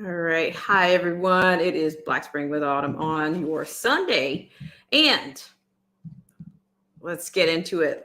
All right. Hi, everyone. It is Black Spring with Autumn on your Sunday. And let's get into it.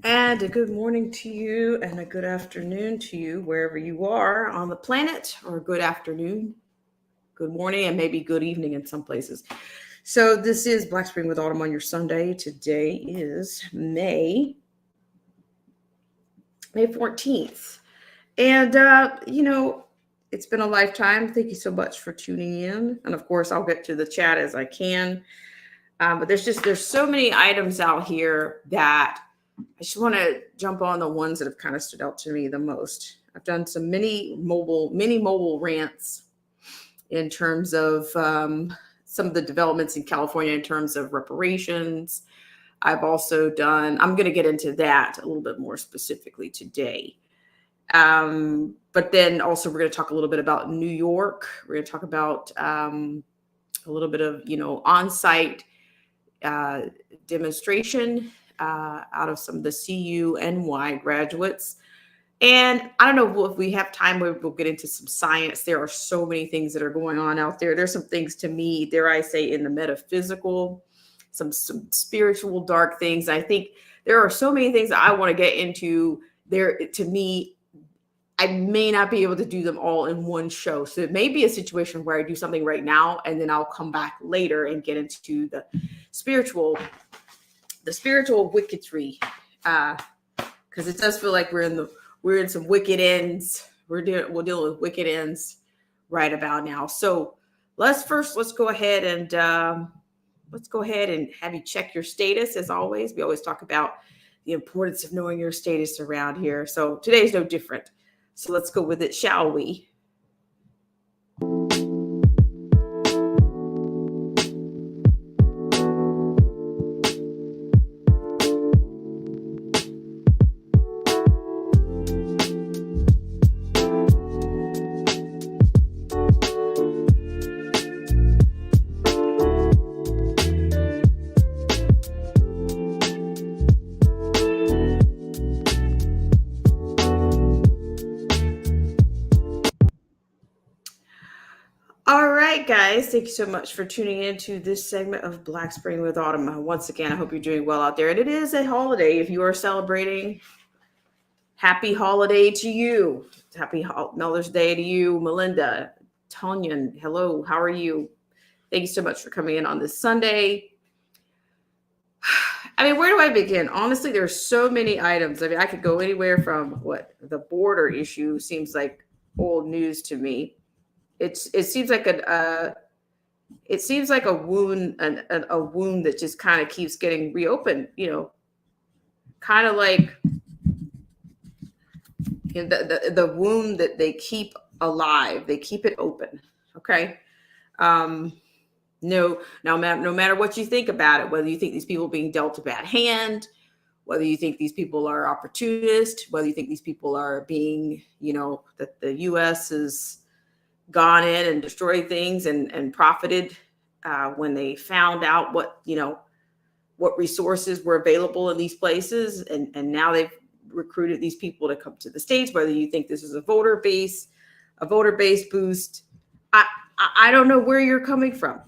And a good morning to you, and a good afternoon to you, wherever you are on the planet, or good afternoon, good morning, and maybe good evening in some places. So, this is Black Spring with Autumn on your Sunday. Today is May 14th. And, it's been a lifetime. Thank you so much for tuning in. And of course, I'll get to the chat as I can. But there's so many items out here that I just want to jump on the ones that have kind of stood out to me the most. I've done some mini mobile rants in terms of some of the developments in California in terms of reparations. I'm going to get into that a little bit more specifically today. But then also we're going to talk a little bit about New York. We're going to talk about a little bit of, on-site demonstration out of some of the CUNY graduates. And I don't know if we have time, we'll get into some science. There are so many things that are going on out there. There's some things to me, dare I say, in the metaphysical, some spiritual dark things. I think there are so many things that I want to get into there. To me, I may not be able to do them all in one show. So it may be a situation where I do something right now, and then I'll come back later and get into the spiritual wicketry, because it does feel like we're in some wicked ends. We're dealing with wicked ends right about now. So let's go ahead and have you check your status. As always, we always talk about the importance of knowing your status around here. So today's no different. So let's go with it, shall we? All right, guys, thank you so much for tuning in to this segment of Black Spring with Autumn. Once again, I hope you're doing well out there. And it is a holiday. If you are celebrating, happy holiday to you. Happy Mother's Day to you, Melinda, Tanyan. Hello, how are you? Thank you so much for coming in on this Sunday. I mean, where do I begin? Honestly, there's so many items. I mean, I could go anywhere from the border issue seems like old news to me. It seems like a wound, a wound that just kind of keeps getting reopened. Kind of like the wound that they keep alive. They keep it open. Okay. No matter what you think about it, whether you think these people are being dealt a bad hand, whether you think these people are opportunists, whether you think these people are being, that the U.S. is gone in and destroyed things and profited when they found out what resources were available in these places, and now they've recruited these people to come to the States. Whether you think this is a voter base boost, I don't know where you're coming from,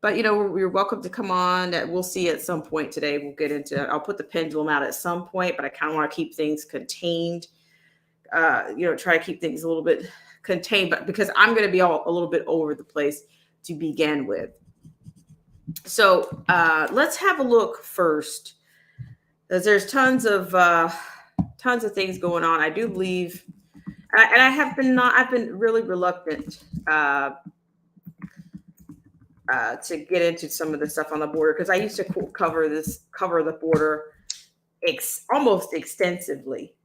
but you're welcome to come on. We'll see at some point today. We'll get into it. I'll put the pendulum out at some point, but I kind of want to keep things contained. Try to keep things a little bit contained, but because I'm going to be a little bit over the place to begin with. So let's have a look first, because there's tons of things going on. I do believe, and I've been really reluctant to get into some of the stuff on the border, because I used to cover the border almost extensively,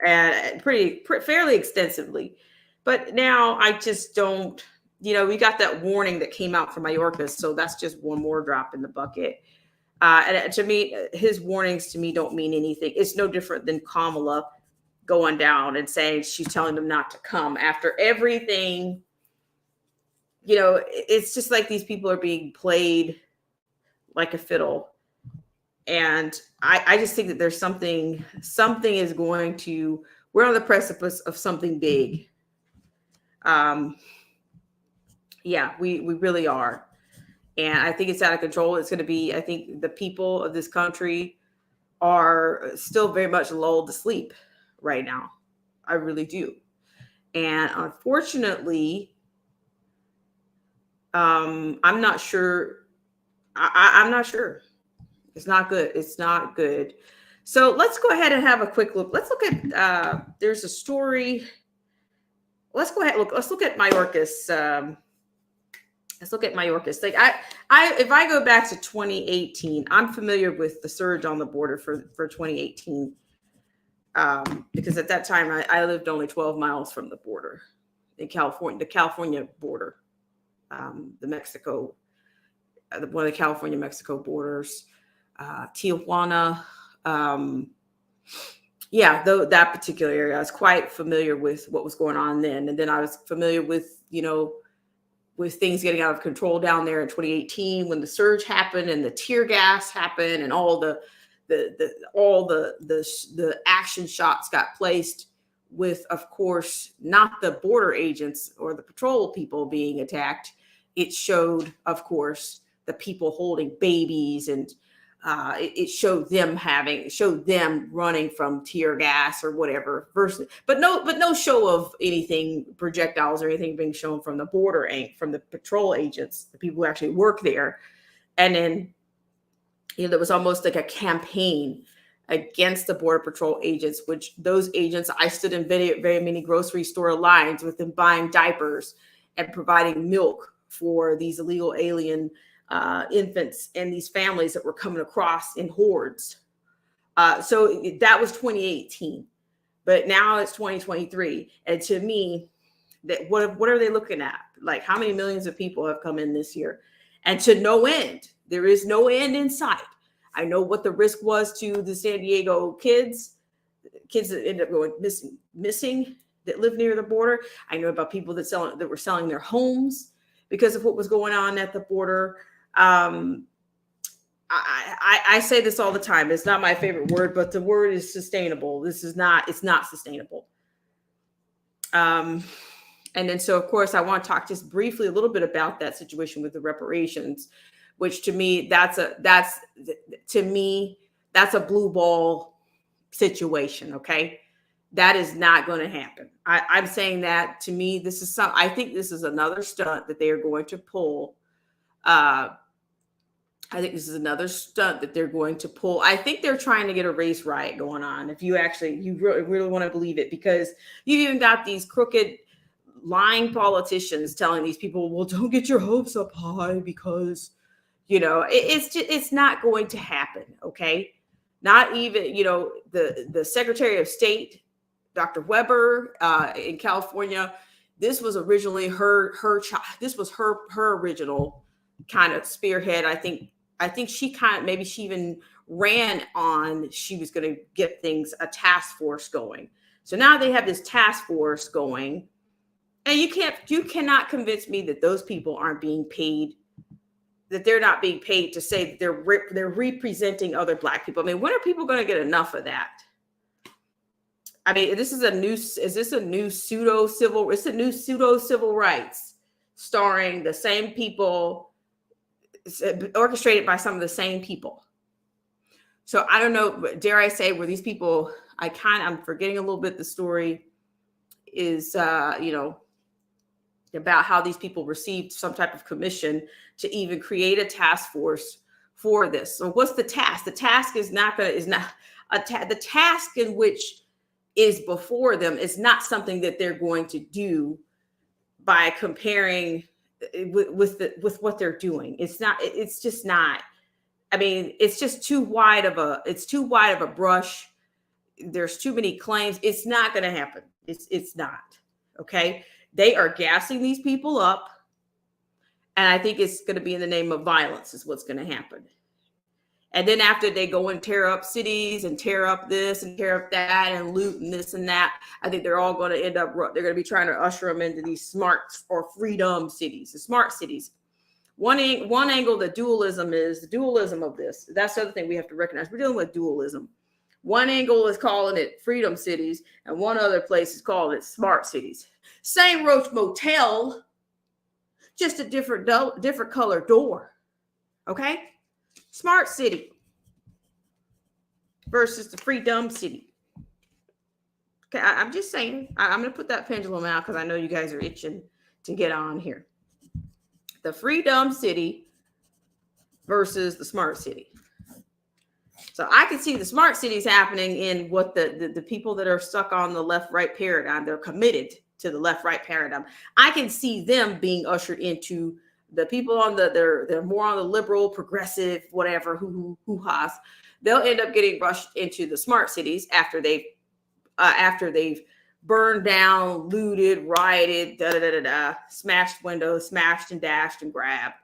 and fairly extensively. But now I just don't, we got that warning that came out from Mayorkas, so that's just one more drop in the bucket. And to me, his warnings to me don't mean anything. It's no different than Kamala going down and saying she's telling them not to come after everything. It's just like these people are being played like a fiddle. And I just think that there's something is going to, we're on the precipice of something big. Yeah, we really are. And I think it's out of control. It's going to be, I think the people of this country are still very much lulled to sleep right now. I really do. And unfortunately, I'm not sure. I'm not sure. It's not good. It's not good. So let's go ahead and have a quick look. Let's look at, there's a story. Let's go ahead. Let's look at Mayorkas. Let's look at Mayorkas. Like if I go back to 2018, I'm familiar with the surge on the border for 2018. Because at that time I lived only 12 miles from the border in California, the California border, the Mexico, one of the California-Mexico borders, Tijuana. That particular area, I was quite familiar with what was going on then. And then I was familiar with, with things getting out of control down there in 2018 when the surge happened and the tear gas happened and all the action shots got placed with, of course, not the border agents or the patrol people being attacked. It showed, of course, the people holding babies, and it showed them running from tear gas or whatever. But no show of anything, projectiles or anything being shown from the border, from the patrol agents, the people who actually work there. And then there was almost like a campaign against the Border Patrol agents, which those agents, I stood in very many grocery store lines with them buying diapers and providing milk for these illegal alien infants and these families that were coming across in hordes. So that was 2018, but now it's 2023. And to me, that what are they looking at? Like, how many millions of people have come in this year? And to no end. There is no end in sight. I know what the risk was to the San Diego kids that ended up going missing that live near the border. I know about people that were selling their homes because of what was going on at the border. I say this all the time. It's not my favorite word, but the word is sustainable. It's not sustainable. And then, so of course, I want to talk just briefly a little bit about that situation with the reparations, which to me, that's a blue ball situation. Okay. That is not going to happen. I'm saying that, to me, I think this is another stunt that they are going to pull. I think this is another stunt that they're going to pull. I think they're trying to get a race riot going on. If you really want to believe it, because you even got these crooked, lying politicians telling these people, well, don't get your hopes up high because, it's not going to happen. Okay. Not even, the Secretary of State, Dr. Weber, in California, this was originally her child. This was her original kind of spearhead. I think she maybe she even ran on, she was going to get a task force going. So now they have this task force going, and you cannot convince me that those people aren't being paid, that they're not being paid to say that they're representing other Black people. I mean, when are people going to get enough of that? I mean, it's a new pseudo civil rights starring the same people, orchestrated by some of the same people. So I don't know, dare I say, were these people, I'm forgetting a little bit the story is, about how these people received some type of commission to even create a task force for this. So what's the task? The task the task in which is before them is not something that they're going to do by comparing with what they're doing. It's just not. I mean, it's just too wide of a brush. There's too many claims. It's not going to happen. It's not. Okay. They are gassing these people up. And I think it's going to be in the name of violence is what's going to happen. And then after they go and tear up cities and tear up this and tear up that and loot and this and that, I think they're all going to end up, they're going to be trying to usher them into these smart or freedom cities, the smart cities. One angle, the dualism of this. That's the other thing we have to recognize. We're dealing with dualism. One angle is calling it freedom cities, and one other place is calling it smart cities. Same Roach Motel, just a different color door. Okay? Smart city versus the freedom city. Okay, I'm just saying. I'm going to put that pendulum out because I know you guys are itching to get on here. The freedom city versus the smart city. So I can see the smart cities happening in what the people that are stuck on the left-right paradigm, they're committed to the left-right paradigm. I can see them being ushered into the people on they're more on the liberal, progressive, whatever, hoo-ha's. They'll end up getting rushed into the smart cities after they've burned down, looted, rioted, smashed windows, smashed and dashed and grabbed.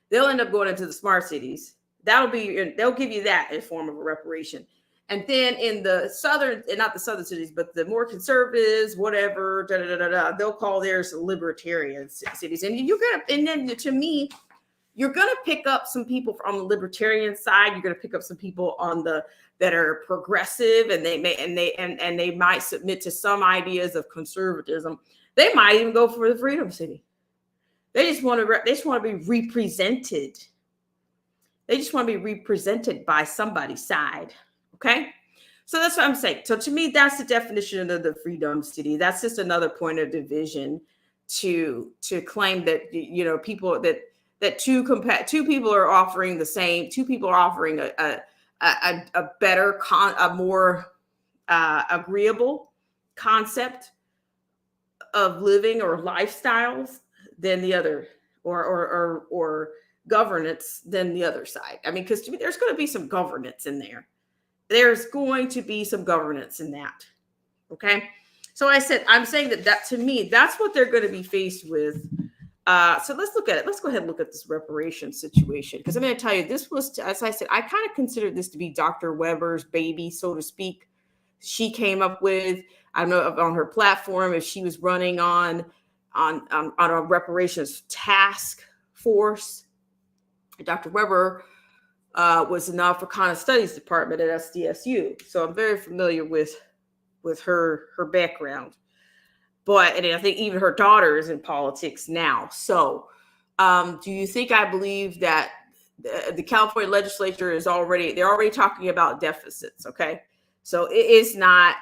They'll end up going into the smart cities. They'll give you that in form of a reparation. And then in the southern, and not the southern cities, but the more conservatives, whatever, they'll call theirs libertarian cities. And then to me, you're gonna pick up some people on the libertarian side. You're gonna pick up some people on that are progressive, and they might submit to some ideas of conservatism. They might even go for the freedom city. They just want to be represented. They just want to be represented by somebody's side. Okay. So that's what I'm saying. So to me, that's the definition of the freedom city. That's just another point of division to claim that, people that two people are offering the same, two people are offering a better, a more agreeable concept of living or lifestyles than the other, or governance than the other side. I mean, because to me, there's going to be some governance in there. There's going to be some governance in that. Okay. So I'm saying that to me, that's what they're going to be faced with. So let's look at it. Let's go ahead and look at this reparations situation. Because I'm going to tell you, this was, as I said, I kind of considered this to be Dr. Weber's baby, so to speak. She came up with, I don't know, on her platform, if she was running on a reparations task force. Dr. Weber was in the Africana Studies Department at SDSU. So I'm very familiar with her background. And I think even her daughter is in politics now. So do you think I believe that the California legislature they're already talking about deficits? Okay. So it is not,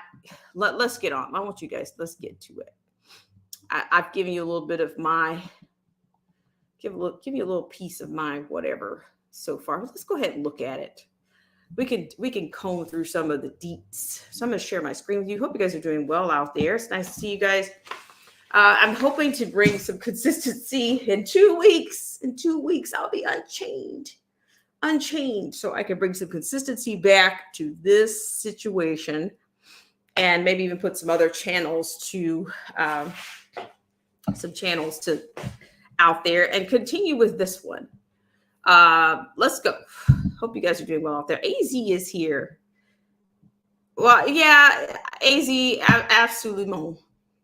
let's get on. I want you guys, let's get to it. I've given you a little bit of give you a little piece of my whatever so far. Let's go ahead and look at it. We can comb through some of the deets. So I'm going to share my screen with you. Hope you guys are doing well out there. It's nice to see you guys. I'm hoping to bring some consistency in 2 weeks. In 2 weeks, I'll be unchained, so I can bring some consistency back to this situation, and maybe even put some other channels out there and continue with this one. Let's go. Hope you guys are doing well out there. AZ is here. Well, yeah, AZ, absolutely.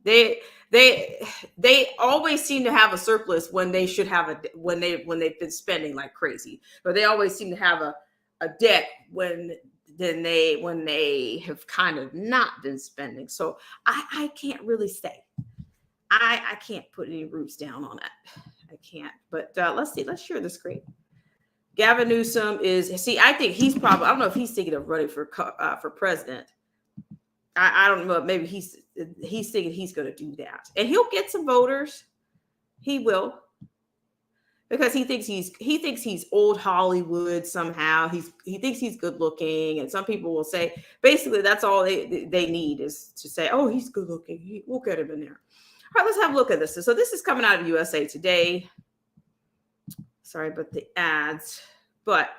They always seem to have a surplus when they should have when they've been spending like crazy, but they always seem to have a debt when they have kind of not been spending. So I can't really say. I can't put any roots down on that. I can't. But let's see. Let's share the screen. Gavin Newsom I think he's probably, I don't know if he's thinking of running for president. I don't know. Maybe he's thinking he's going to do that. And he'll get some voters. He will. Because he thinks he's old Hollywood somehow. He thinks he's good looking. And some people will say, basically, that's all they need is to say, oh, he's good looking. We'll get him in there. All right, let's have a look at this. So this is coming out of USA Today. Sorry about the ads. But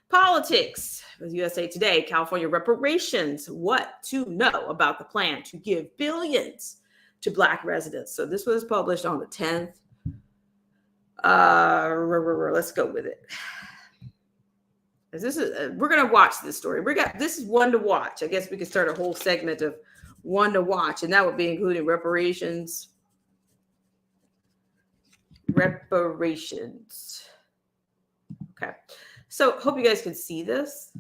politics with USA Today, California reparations, what to know about the plan to give billions to Black residents. So this was published on the 10th Let's go with it. This is we're gonna watch this story. This is one to watch. I guess we could start a whole segment of one to watch, and that would be including reparations. Reparations. Okay, so hope you guys can see this.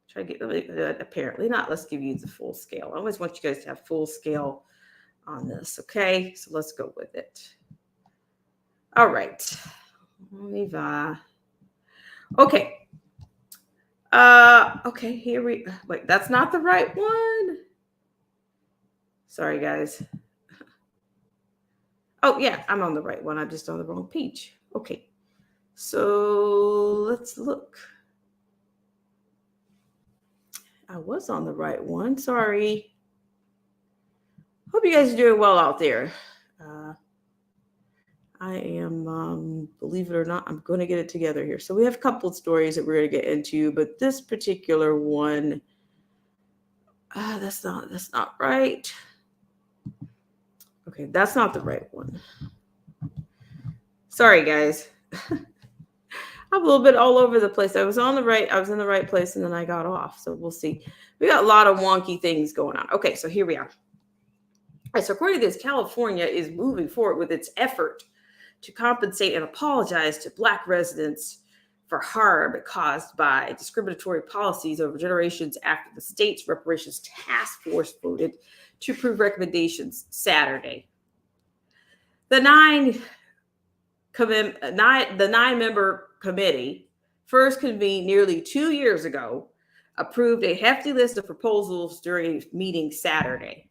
Try to get apparently not. Let's give you the full scale. I always want you guys to have full scale on this. Okay, so let's go with it. All right, Levi. Okay. Okay, here we wait, that's not the right one. Sorry, guys. Oh, yeah, I'm on the right one. I'm just on the wrong page. Okay. So let's look. I was on the right one. Sorry. Hope you guys are doing well out there. I am, believe it or not, I'm going to get it together here. So we have a couple of stories that we're going to get into, but this particular one, that's not right. Okay, that's not the right one. Sorry, guys. I'm a little bit all over the place. I was in the right place, and then I got off. So we'll see. We got a lot of wonky things going on. Okay, so here we are. All right, so according to this, California is moving forward with its effort to compensate and apologize to Black residents for harm caused by discriminatory policies over generations after the state's reparations task force voted to approve recommendations Saturday. The nine-member committee, first convened nearly 2 years ago, approved a hefty list of proposals during a meeting Saturday.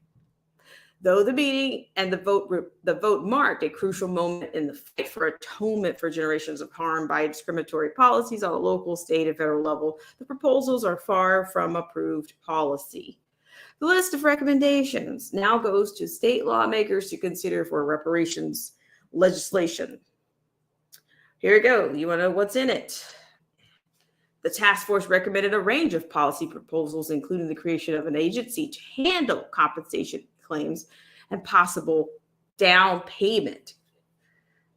Though the meeting and the vote marked a crucial moment in the fight for atonement for generations of harm by discriminatory policies on the local, state, and federal level, the proposals are far from approved policy. The list of recommendations now goes to state lawmakers to consider for reparations legislation. Here we go. You want to know what's in it? The task force recommended a range of policy proposals, including the creation of an agency to handle compensation claims and possible down payment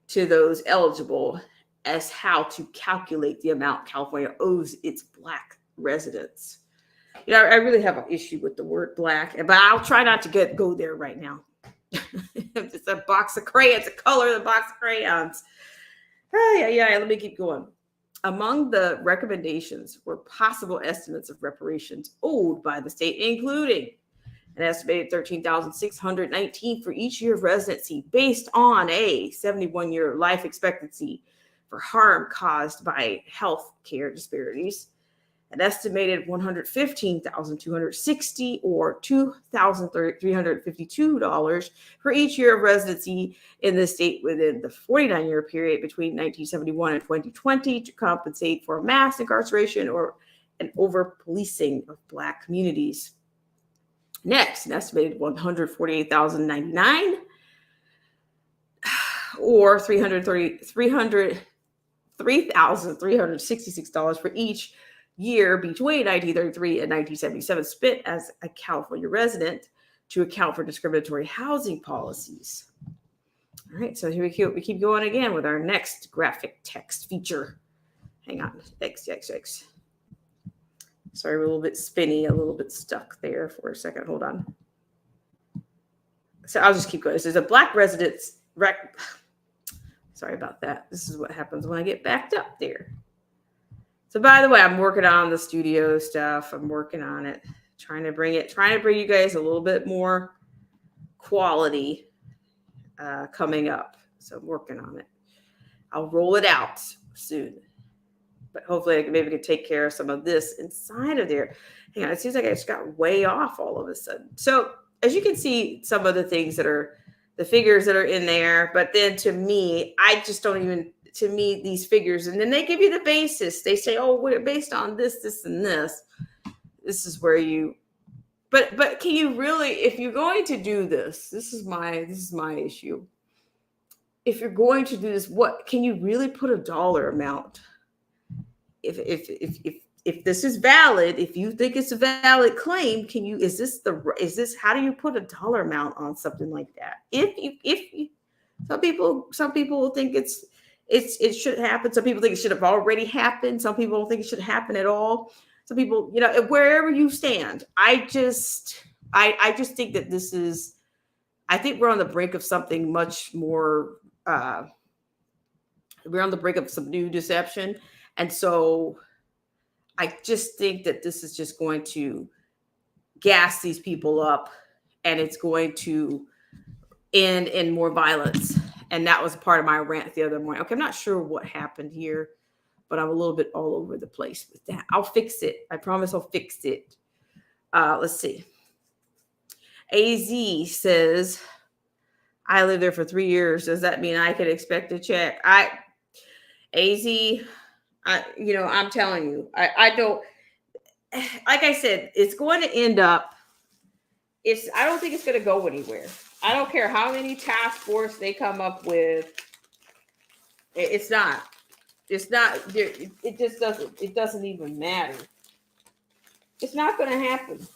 to those eligible, as how to calculate the amount California owes its Black residents. You know, I really have an issue with the word Black, but I'll try not to go there right now. It's a box of crayons, a color of the box of crayons. Yeah, let me keep going. Among the recommendations were possible estimates of reparations owed by the state, including an estimated $13,619 for each year of residency based on a 71-year life expectancy for harm caused by health care disparities, an estimated $115,260 or $2,352 for each year of residency in the state within the 49-year period between 1971 and 2020 to compensate for mass incarceration or an over-policing of Black communities. Next, an estimated $148,099 or $3,366 for each year between 1933 and 1977 spent as a California resident to account for discriminatory housing policies. All right, so here we keep going again with our next graphic text feature. Hang on, X. Sorry, we're a little bit spinny, a little bit stuck there for a second. Hold on. So I'll just keep going. This is a Black residents Sorry about that. This is what happens when I get backed up there. So by the way, I'm working on the studio stuff. I'm working on it, trying to bring you guys a little bit more quality coming up. So I'm working on it. I'll roll it out soon. But hopefully I can take care of some of this inside of there. Hang on, it seems like I just got way off all of a sudden. So as you can see, some of the things that are the figures that are in there, but then to me, these figures, and then they give you the basis. They say, oh, we're based on this, and this. This is where you, but can you really, if you're going to do this, this is my issue. If you're going to do this, what can you really put a dollar amount? If this is valid, if you think it's a valid claim, how do you put a dollar amount on something like that? If Some people think it should happen. Some people think it should have already happened. Some people don't think it should happen at all. Some people, wherever you stand, I just think that this is. I think we're on the brink of something much more. We're on the brink of some new deception, and so I just think that this is just going to gas these people up, and it's going to end in more violence. And that was part of my rant the other morning. Okay, I'm not sure what happened here, but I'm a little bit all over the place with that. I'll fix it. I promise I'll fix it. Let's see. AZ says, I lived there for 3 years. Does that mean I could expect a check? I'm telling you, I don't, like I said, it's going to end up, I don't think it's going to go anywhere. I don't care how many task force they come up with. It doesn't even matter. It's not going to happen.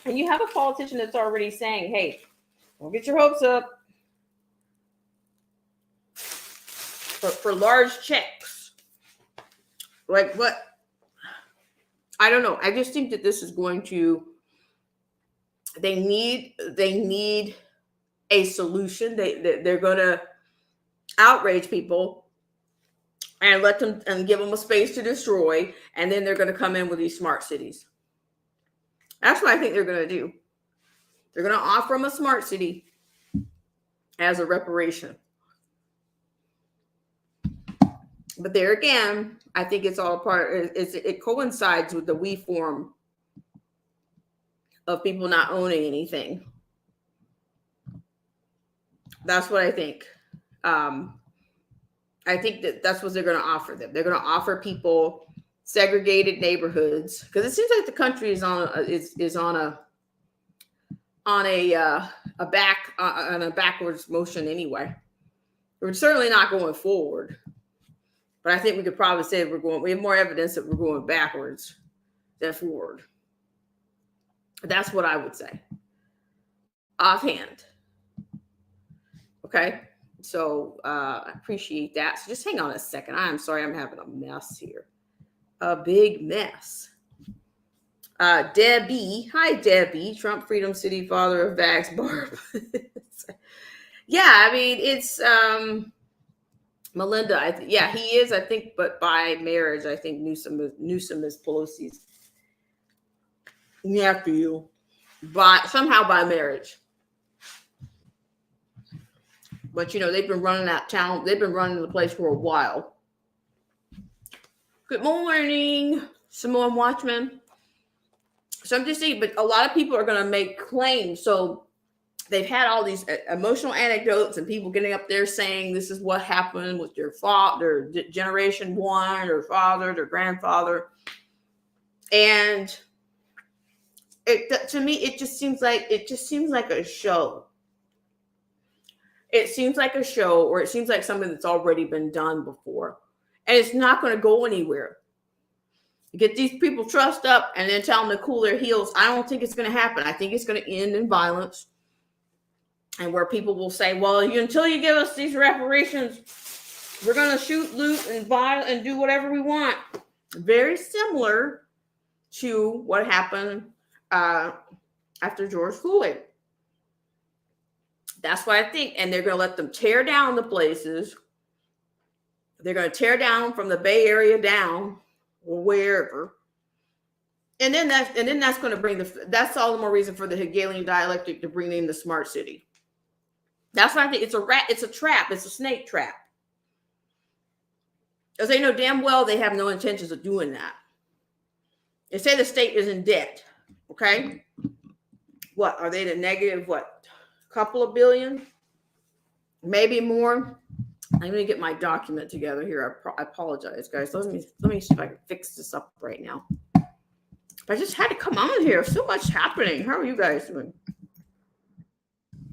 And you have a politician that's already saying, hey, don't get your hopes up for large checks. Like what? I don't know. I just think that this is going to, they need a solution. They're going to outrage people and let them and give them a space to destroy. And then they're going to come in with these smart cities. That's what I think they're going to do. They're going to offer them a smart city as a reparation. But there again, I think it's all part. It coincides with the we form of people not owning anything. That's what I think. I think that's what they're going to offer them. They're going to offer people segregated neighborhoods because it seems like the country is on a backwards motion anyway. We're certainly not going forward, but I think we could probably say we have more evidence that we're going backwards than forward. That's what I would say offhand. Okay, so I appreciate that. So just hang on a second. I'm sorry, I'm having a mess here. A big mess. Debbie. Hi, Debbie. Trump Freedom City, father of Vax Barb. Yeah, I mean, it's Melinda. Yeah, he is, I think, but by marriage. I think Newsom is Pelosi's nephew, somehow by marriage. But, they've been running that town. They've been running the place for a while. Good morning, Samoan Watchman. So I'm just saying, but a lot of people are going to make claims. So they've had all these emotional anecdotes and people getting up there saying this is what happened with your father, generation one, or father, their grandfather. And to me, it just seems like a show. It seems like a show, or it seems like something that's already been done before. And it's not going to go anywhere. You get these people trussed up and then tell them to cool their heels. I don't think it's going to happen. I think it's going to end in violence. And where people will say, well, until you give us these reparations, we're going to shoot, loot, and do whatever we want. Very similar to what happened after George Floyd. That's what I think. And they're going to let them tear down the places. They're going to tear down from the Bay Area down or wherever. And then that's going to bring that's all the more reason for the Hegelian dialectic to bring in the smart city. That's why I think it's a trap. It's a snake trap. Because they know damn well they have no intentions of doing that. They say the state is in debt. Okay. What are they, the negative? What, couple of billion? Maybe more. I'm going to get my document together here. I apologize, guys. Let me see if I can fix this up right now. I just had to come on here. So much happening. How are you guys doing?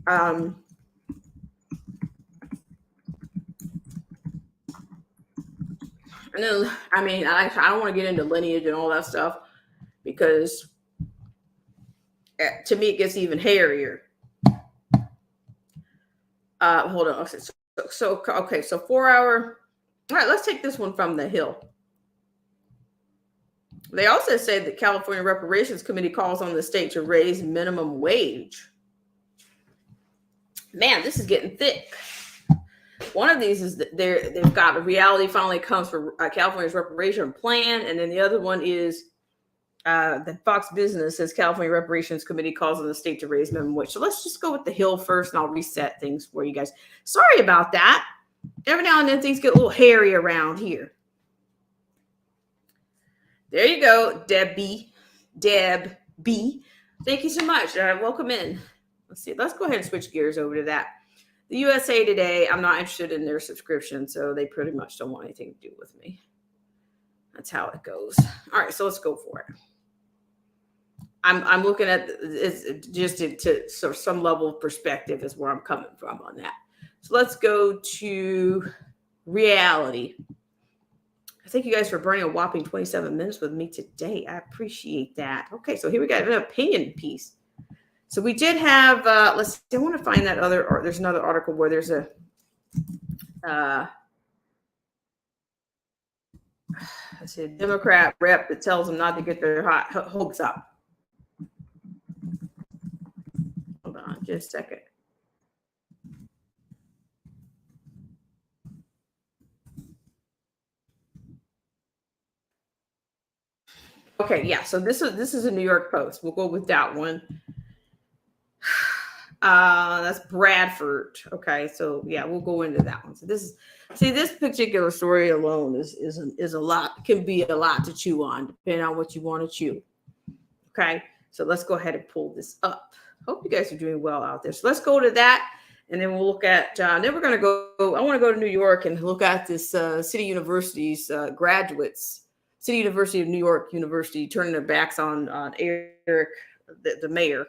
And then, I mean, I don't want to get into lineage and all that stuff because to me, it gets even hairier. Hold on. Okay, so 4 hour. All right, let's take this one from the Hill. They also said that California Reparations Committee calls on the state to raise minimum wage. Man, this is getting thick. One of these is that they've got a reality finally comes for California's reparation plan, and then the other one is the Fox Business says California Reparations Committee calls on the state to raise minimum wage. So let's just go with the Hill first, and I'll reset things for you guys. Sorry about that. Every now and then things get a little hairy around here. There you go, Deb B. Thank you so much. Welcome in. Let's see. Let's go ahead and switch gears over to that. The USA Today, I'm not interested in their subscription, so they pretty much don't want anything to do with me. That's how it goes. All right, so let's go for it. I'm looking at it just to sort of some level of perspective is where I'm coming from on that. So let's go to reality. Thank you guys for burning a whopping 27 minutes with me today. I appreciate that. Okay, so here we got an opinion piece. So we did have, let's see, I want to find that other, there's another article where there's a, let's see, a Democrat rep that tells them not to get their hopes up. Hold on just a second. Okay, yeah, so this is a New York Post. We'll go with that one. That's Bradford. Okay, so yeah, we'll go into that one. So this particular story alone is a lot, can be a lot to chew on, depending on what you want to chew. Okay, so let's go ahead and pull this up. Hope you guys are doing well out there. So let's go to that, and then we'll look at. Then we're going to go. I want to go to New York and look at this City University's graduates. City University of New York University turning their backs on Eric, the mayor.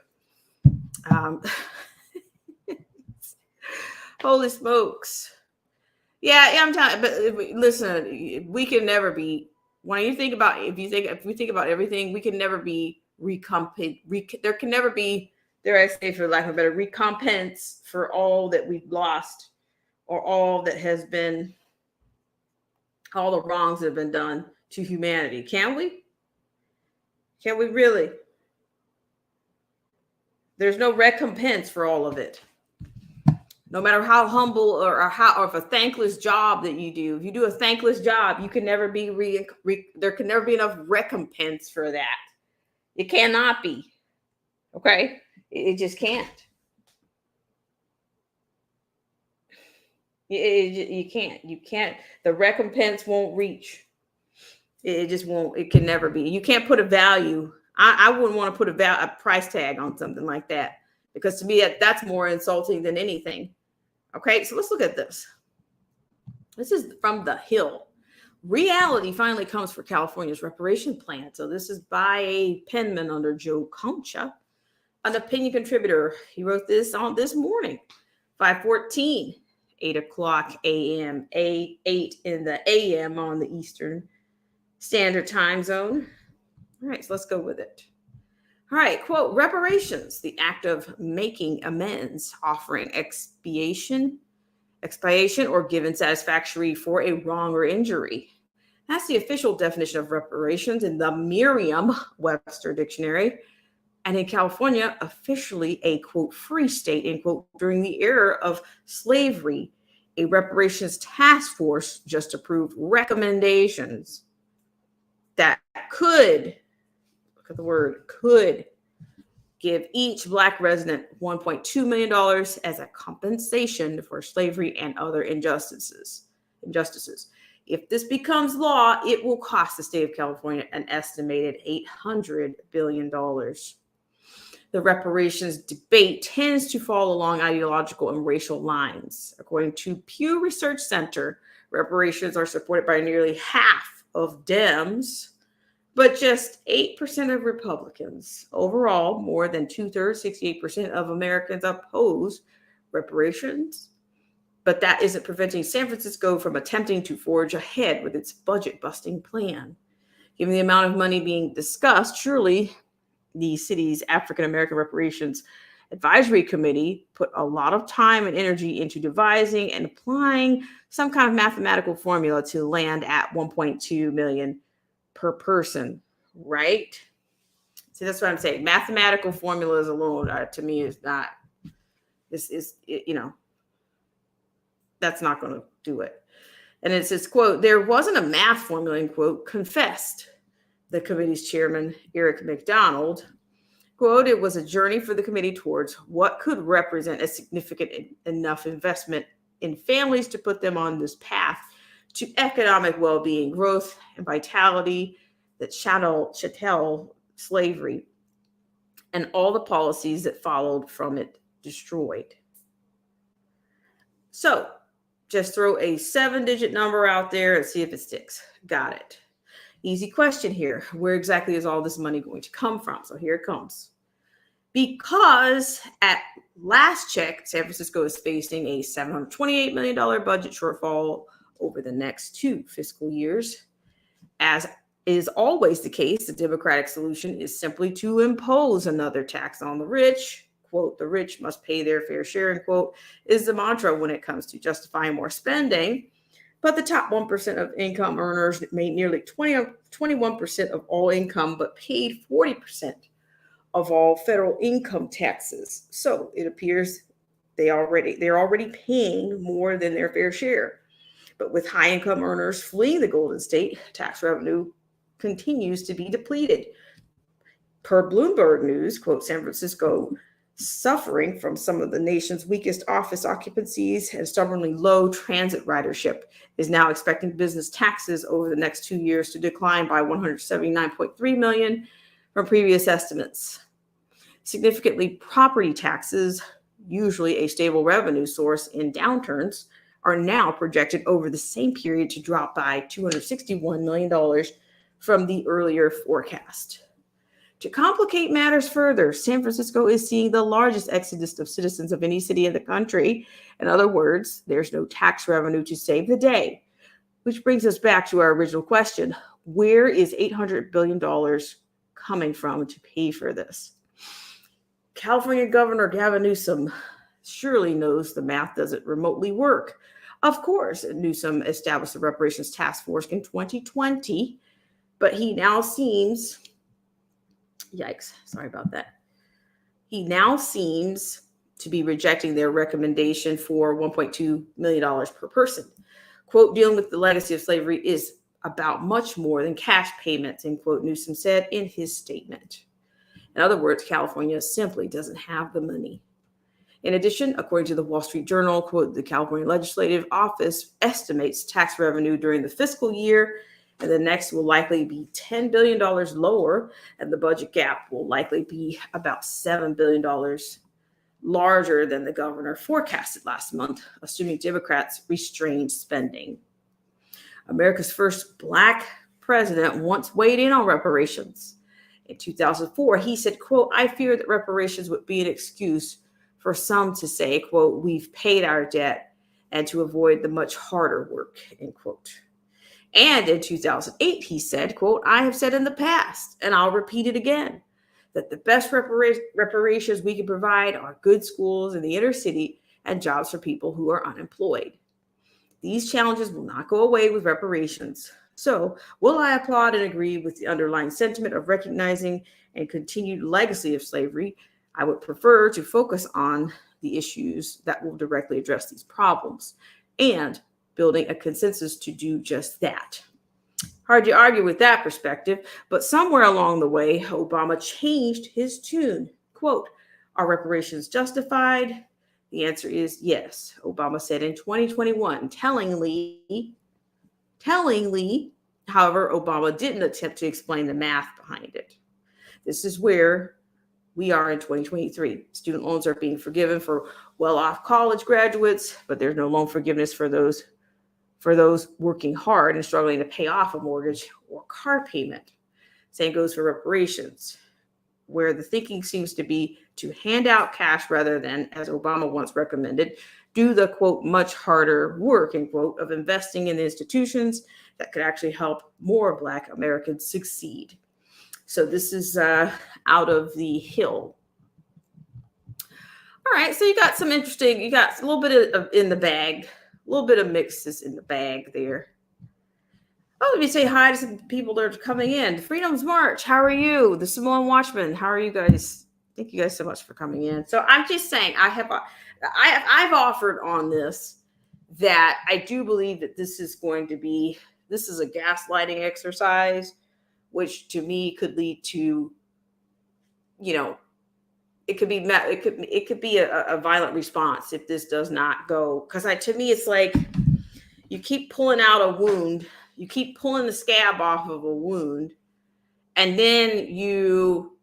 Holy smokes. Yeah, I'm telling you, but listen, we can never be, when you think about, if we think about everything, we can never be there can never be, dare I say, for lack of a better, recompense for all that we've lost or all that has been, all the wrongs that have been done to humanity. Can we? Can we really? There's no recompense for all of it. No matter how humble or if a thankless job that you do, if you do a thankless job, you can never be there can never be enough recompense for that. It cannot be. Okay? It just can't. You can't. You can't. The recompense won't reach. It just won't. It can never be. You can't put a value. I wouldn't want to put a price tag on something like that, because to me that's more insulting than anything. Okay, so let's look at this. This is from the Hill. Reality finally comes for California's reparation plan. So this is by a penman under Joe Concha, an opinion contributor. He wrote this on this morning, 5:14, 8 o'clock a.m., 8 in the a.m. on the Eastern Standard Time Zone. All right, so let's go with it. All right, quote, reparations, the act of making amends, offering expiation, or given satisfactory for a wrong or injury. That's the official definition of reparations in the Merriam-Webster dictionary. And in California, officially a, quote, free state, end quote, during the era of slavery, a reparations task force just approved recommendations that could, look at the word, could give each Black resident $1.2 million as a compensation for slavery and other injustices. If this becomes law, it will cost the state of California an estimated $800 billion. The reparations debate tends to fall along ideological and racial lines. According to Pew Research Center, reparations are supported by nearly half of Dems, but just 8% of Republicans. Overall, more than 2/3, 68% of Americans oppose reparations. But that isn't preventing San Francisco from attempting to forge ahead with its budget-busting plan. Given the amount of money being discussed, surely the city's African-American reparations advisory committee put a lot of time and energy into devising and applying some kind of mathematical formula to land at 1.2 million per person, right? See, that's what I'm saying. Mathematical formulas alone, to me, is not. This is, that's not going to do it. And it says, quote, there wasn't a math formula, end quote, confessed the committee's chairman, Eric McDonald. Quote, it was a journey for the committee towards what could represent a significant enough investment in families to put them on this path to economic well-being, growth, and vitality that chattel slavery and all the policies that followed from it destroyed. So just throw a 7-digit number out there and see if it sticks. Got it. Easy question here. Where exactly is all this money going to come from? So here it comes. Because at last check, San Francisco is facing a $728 million budget shortfall over the next 2 fiscal years. As is always the case, the Democratic solution is simply to impose another tax on the rich. Quote, the rich must pay their fair share, end quote, is the mantra when it comes to justifying more spending. But the top 1% of income earners made nearly 21% of all income, but paid 40% of all federal income taxes. So it appears they're already paying more than their fair share. But with high income earners fleeing the Golden State, tax revenue continues to be depleted. Per Bloomberg News, quote, San Francisco, suffering from some of the nation's weakest office occupancies and stubbornly low transit ridership, is now expecting business taxes over the next 2 years to decline by $179.3 million from previous estimates. Significantly, property taxes, usually a stable revenue source in downturns, are now projected over the same period to drop by $261 million from the earlier forecast. To complicate matters further, San Francisco is seeing the largest exodus of citizens of any city in the country. In other words, there's no tax revenue to save the day, which brings us back to our original question. Where is $800 billion coming from to pay for this? California Governor Gavin Newsom surely knows the math doesn't remotely work. Of course, Newsom established the reparations task force in 2020, but he now seems, yikes, sorry about that. He now seems to be rejecting their recommendation for $1.2 million per person. Quote, dealing with the legacy of slavery is about much more than cash payments, end quote, Newsom said in his statement. In other words, California simply doesn't have the money. In addition, according to the Wall Street Journal, quote, the California Legislative Office estimates tax revenue during the fiscal year and the next will likely be $10 billion lower, and the budget gap will likely be about $7 billion larger than the governor forecasted last month, assuming Democrats restrained spending. America's first Black president once weighed in on reparations. In 2004, he said, quote, I fear that reparations would be an excuse for some to say, quote, we've paid our debt and to avoid the much harder work, end quote. And in 2008, he said, quote, I have said in the past, and I'll repeat it again, that the best reparations we can provide are good schools in the inner city and jobs for people who are unemployed. These challenges will not go away with reparations. So, will I applaud and agree with the underlying sentiment of recognizing and continued legacy of slavery? I would prefer to focus on the issues that will directly address these problems and building a consensus to do just that. Hard to argue with that perspective, but somewhere along the way, Obama changed his tune. Quote, are reparations justified? The answer is yes, Obama said in 2021. Tellingly, however, Obama didn't attempt to explain the math behind it. This is where we are in 2023. Student loans are being forgiven for well-off college graduates, but there's no loan forgiveness for those working hard and struggling to pay off a mortgage or car payment. Same goes for reparations, where the thinking seems to be to hand out cash rather than, as Obama once recommended, do the, quote, much harder work, end quote, of investing in the institutions that could actually help more Black Americans succeed. So this is out of The Hill. All right, so you got some interesting. You got a little bit of in the bag, a little bit of mixes in the bag there. Oh, let me say hi to some people that are coming in. Freedom's March, how are you? The Samoan Watchman, how are you guys? Thank you guys so much for coming in. So I'm just saying, I've offered on this that I do believe that this is a gaslighting exercise, which to me could lead to, you know, it could be a violent response if this does not go. Because to me, it's like you keep pulling out a wound, you keep pulling the scab off of a wound, and then you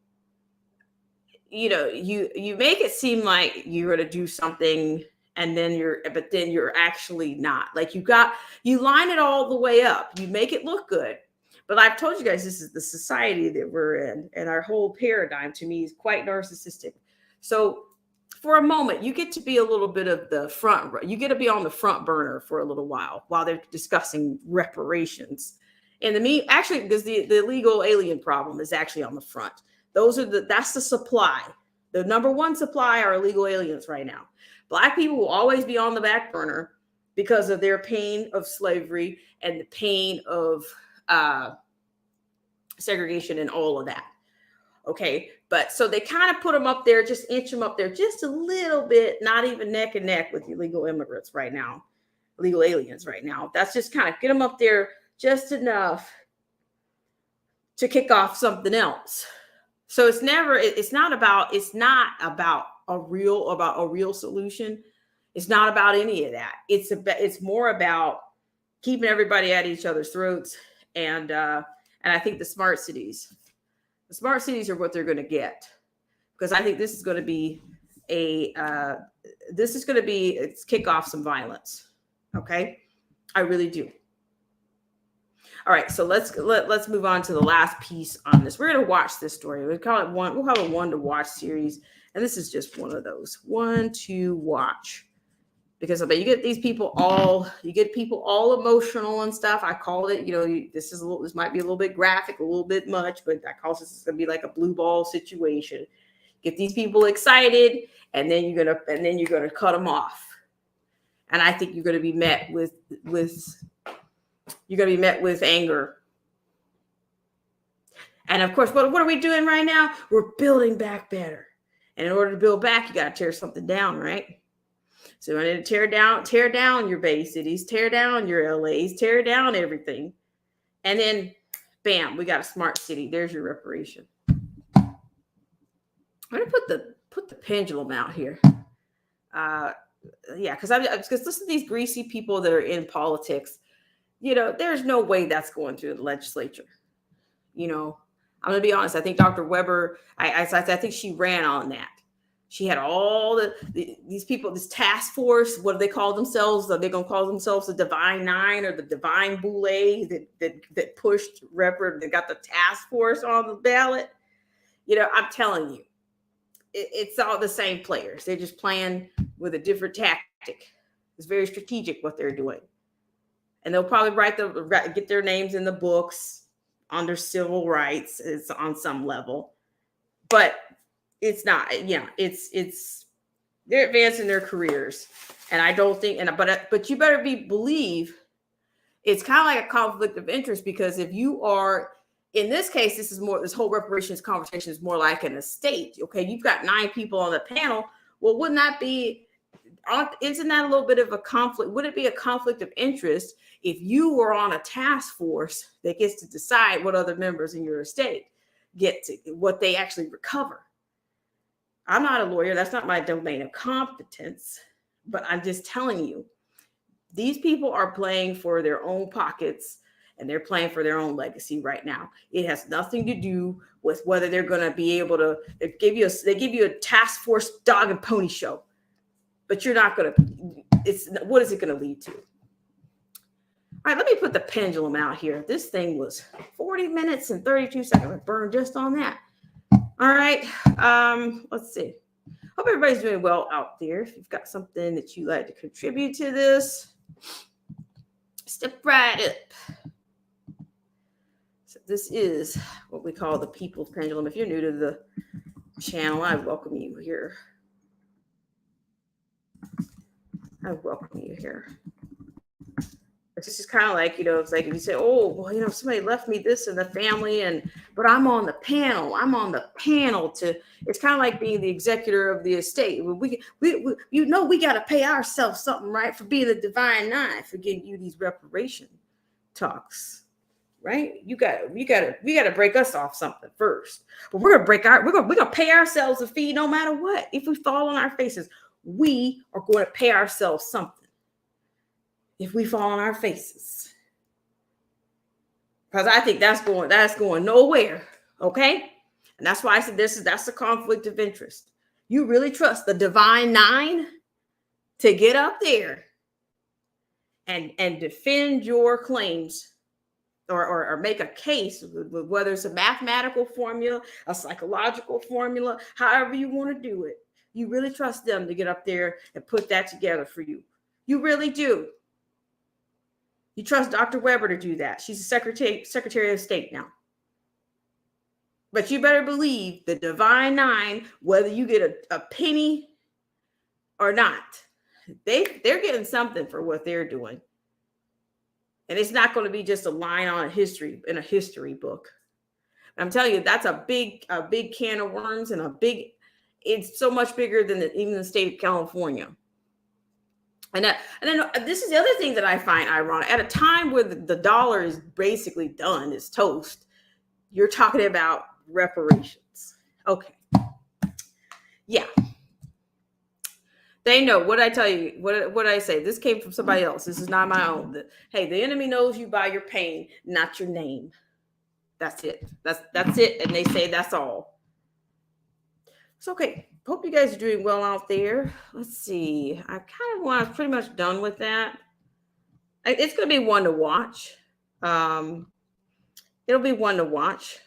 make it seem like you're going to do something, and then you're actually not. Like you line it all the way up, you make it look good. But I've told you guys, this is the society that we're in, and our whole paradigm to me is quite narcissistic. So for a moment, you get to be a little bit of the front. You get to be on the front burner for a little while they're discussing reparations. And actually, because the illegal alien problem is actually on the front. That's the supply. The number one supply are illegal aliens right now. Black people will always be on the back burner because of their pain of slavery and the pain of segregation and all of that. Okay, but so they kind of put them up there, just inch them up there just a little bit, not even neck and neck with illegal immigrants right now, illegal aliens right now. That's just kind of get them up there just enough to kick off something else. So it's not about a real solution. It's not about any of that. It's more about keeping everybody at each other's throats. And I think the smart cities are what they're going to get, because I think this is going to be it's kick off some violence. Okay, I really do. All right, so let's move on to the last piece on this. We're going to watch this story. We'll have a one to watch series, and this is just one of those one to watch. Because I bet you get people all emotional and stuff. I called it, this might be a little bit graphic, a little bit much, but I call this is going to be like a blue ball situation. Get these people excited, and then you're gonna cut them off. And I think you're going to be met with anger. And of course, what are we doing right now? We're building back better. And in order to build back, you got to tear something down, right? So I need to tear down your Bay Cities, tear down your LAs, tear down everything. And then, bam, we got a smart city. There's your reparation. I'm going to put the pendulum out here. Because listen to these greasy people that are in politics. There's no way that's going through the legislature. I'm going to be honest. I think Dr. Weber, I think she ran on that. She had all these people, this task force. What do they call themselves? Are they going to call themselves the Divine Nine or the Divine Boule that pushed they got the task force on the ballot? I'm telling you, it's all the same players. They're just playing with a different tactic. It's very strategic what they're doing. And they'll probably get their names in the books under civil rights. It's on some level. But it's not, it's they're advancing their careers. And I don't think, but you better believe it's kind of like a conflict of interest, because if you are, in this case, this whole reparations conversation is more like an estate. Okay. You've got 9 people on the panel. Well, isn't that a little bit of a conflict? Would it be a conflict of interest if you were on a task force that gets to decide what other members in your estate get to, what they actually recover? I'm not a lawyer. That's not my domain of competence, but I'm just telling you, these people are playing for their own pockets, and they're playing for their own legacy right now. It has nothing to do with whether they're going to be able to. They give you a task force dog and pony show, but you're not going to. What is it going to lead to? All right, let me put the pendulum out here. This thing was 40 minutes and 32 seconds. I burned just on that. All right. Let's see. Hope everybody's doing well out there. If you've got something that you like to contribute to this, step right up. So this is what we call the people's pendulum. If you're new to the channel, I welcome you here. I welcome you here. It's just kind of like, it's like if you say, oh, well, somebody left me this in the family, but I'm on the panel. It's kind of like being the executor of the estate. We got to pay ourselves something, right? For being the divine nine, for getting you these reparation talks, right? We got to break us off something first. But we're going to pay ourselves a fee no matter what. If we fall on our faces, we are going to pay ourselves something. If we fall on our faces, because I think that's going nowhere. Okay. And that's why I said that's a conflict of interest. You really trust the divine nine to get up there and defend your claims or make a case, whether it's a mathematical formula, a psychological formula, however you want to do it. You really trust them to get up there and put that together for you. You really do. You trust Dr. Weber to do that. She's the Secretary of State now. But you better believe the divine nine, whether you get a penny or not, they're getting something for what they're doing. And it's not going to be just a line on in a history book. I'm telling you, that's a big can of worms, and it's so much bigger than even the state of California. And then this is the other thing that I find ironic. At a time where the dollar is basically done, it's toast, you're talking about reparations. Okay. Yeah. They know. What I tell you, what I say, this came from somebody else. This is not my own. Hey, the enemy knows you by your pain, not your name. That's it. That's it. And they say that's all. It's okay. Hope you guys are doing well out there. Let's see. I was pretty much done with that. It's going to be one to watch. It'll be one to watch.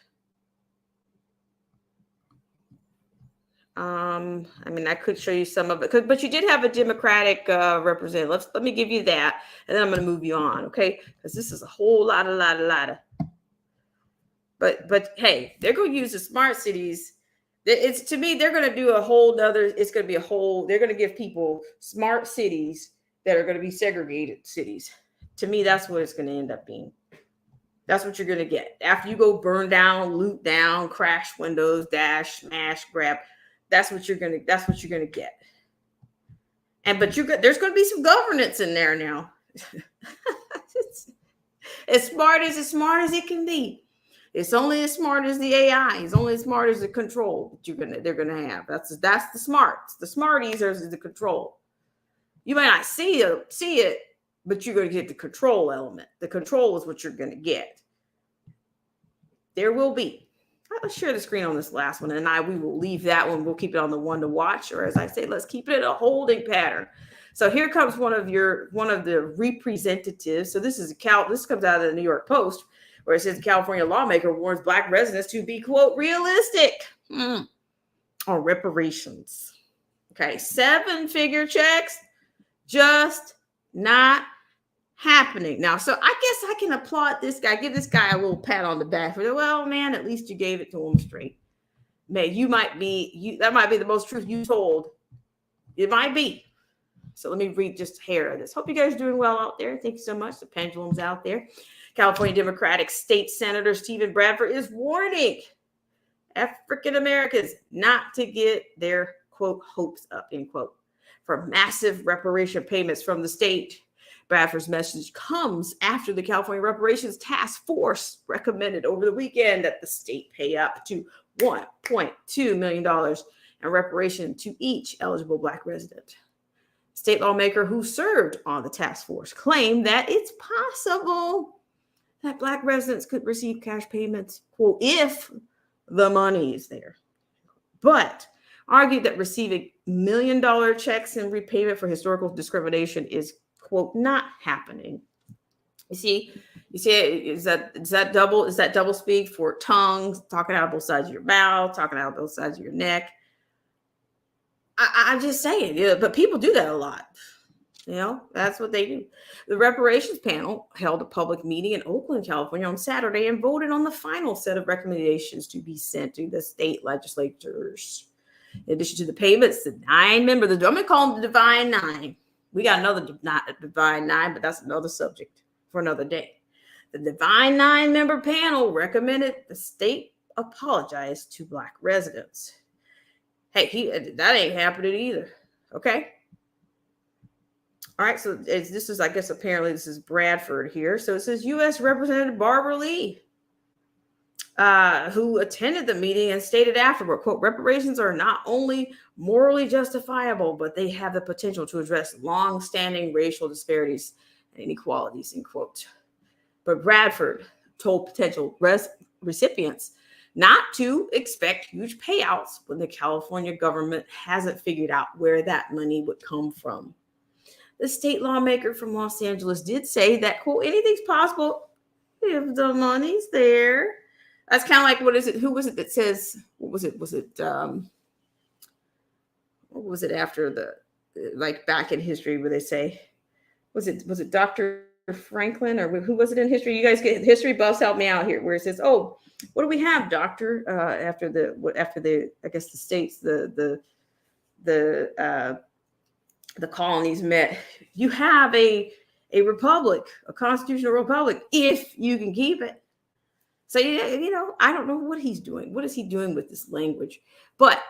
I could show you some of it, but you did have a Democratic representative. Let me give you that, and then I'm going to move you on, okay? Because this is a whole lot of. But hey, they're going to use the smart cities. It's, to me, they're going to do a whole nother. It's going to be they're going to give people smart cities that are going to be segregated cities. To me, that's what it's going to end up being. That's what you're going to get after you go burn down, loot down, crash windows, dash, smash, grab. That's what you're going to get. But there's going to be some governance in there now. It's as smart as it can be. It's only as smart as the AI. It's only as smart as the control that they're gonna have. That's the smarts. The smarties are the control. You might not see it, but you're gonna get the control element. The control is what you're gonna get. There will be. Let's share the screen on this last one, and we will leave that one. We'll keep it on the one to watch, or as I say, let's keep it in a holding pattern. So here comes one of the representatives. So this comes out of the New York Post, where it says the California lawmaker warns Black residents to be, quote, realistic on reparations. Okay, 7-figure checks, just not happening. Now, so I guess I can applaud this guy, give this guy a little pat on the back for, well, man, at least you gave it to him straight. Man, that might be the most truth you told. It might be. So let me read just a hair of this. Hope you guys are doing well out there. Thank you so much. The pendulum's out there. California Democratic State Senator Stephen Bradford is warning African Americans not to get their, quote, hopes up, end quote, for massive reparation payments from the state. Bradford's message comes after the California Reparations Task Force recommended over the weekend that the state pay up to $1.2 million in reparation to each eligible Black resident. State lawmaker who served on the task force claimed that it's possible that Black residents could receive cash payments, quote, if the money is there, but argued that receiving $1 million checks in repayment for historical discrimination is, quote, not happening. You see, is that double speak for tongues, talking out of both sides of your mouth, talking out of both sides of your neck? I'm just saying, but people do that a lot. That's what they do. The reparations panel held a public meeting in Oakland, California on Saturday and voted on the final set of recommendations to be sent to the state legislatures. In addition to the payments, the 9 members, I'm going to call them the Divine Nine. We got another Divine Nine, but that's another subject for another day. The Divine Nine member panel recommended the state apologize to Black residents. Hey, that ain't happening either. Okay. All right. So this is, I guess, apparently this is Bradford here. So it says U.S. Representative Barbara Lee, who attended the meeting and stated afterward, quote, reparations are not only morally justifiable, but they have the potential to address long-standing racial disparities and inequalities, end quote. But Bradford told potential recipients not to expect huge payouts when the California government hasn't figured out where that money would come from. The state lawmaker from Los Angeles did say that, quote, anything's possible if the money's there. That's kind of like, what is it? Who was it that says, what was it? What was it after the, like back in history where they say, was it Dr. Franklin, or who was it in history? You guys get history buffs, help me out here, where it says, oh, what do we have, doctor? After the I guess the states, the colonies met, you have a republic, a constitutional republic, if you can keep it. So, I don't know what he's doing. What is he doing with this language? But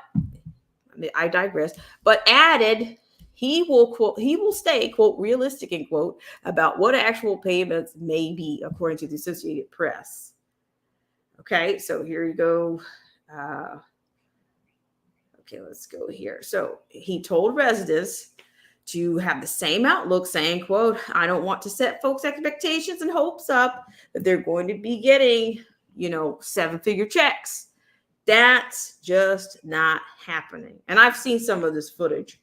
I digress. But added, he will stay, quote, realistic, end quote, about what actual payments may be, according to the Associated Press. Okay, so here you go. Okay, let's go here. So he told residents to have the same outlook, saying, quote, I don't want to set folks' expectations and hopes up that they're going to be getting, 7-figure checks. That's just not happening. And I've seen some of this footage.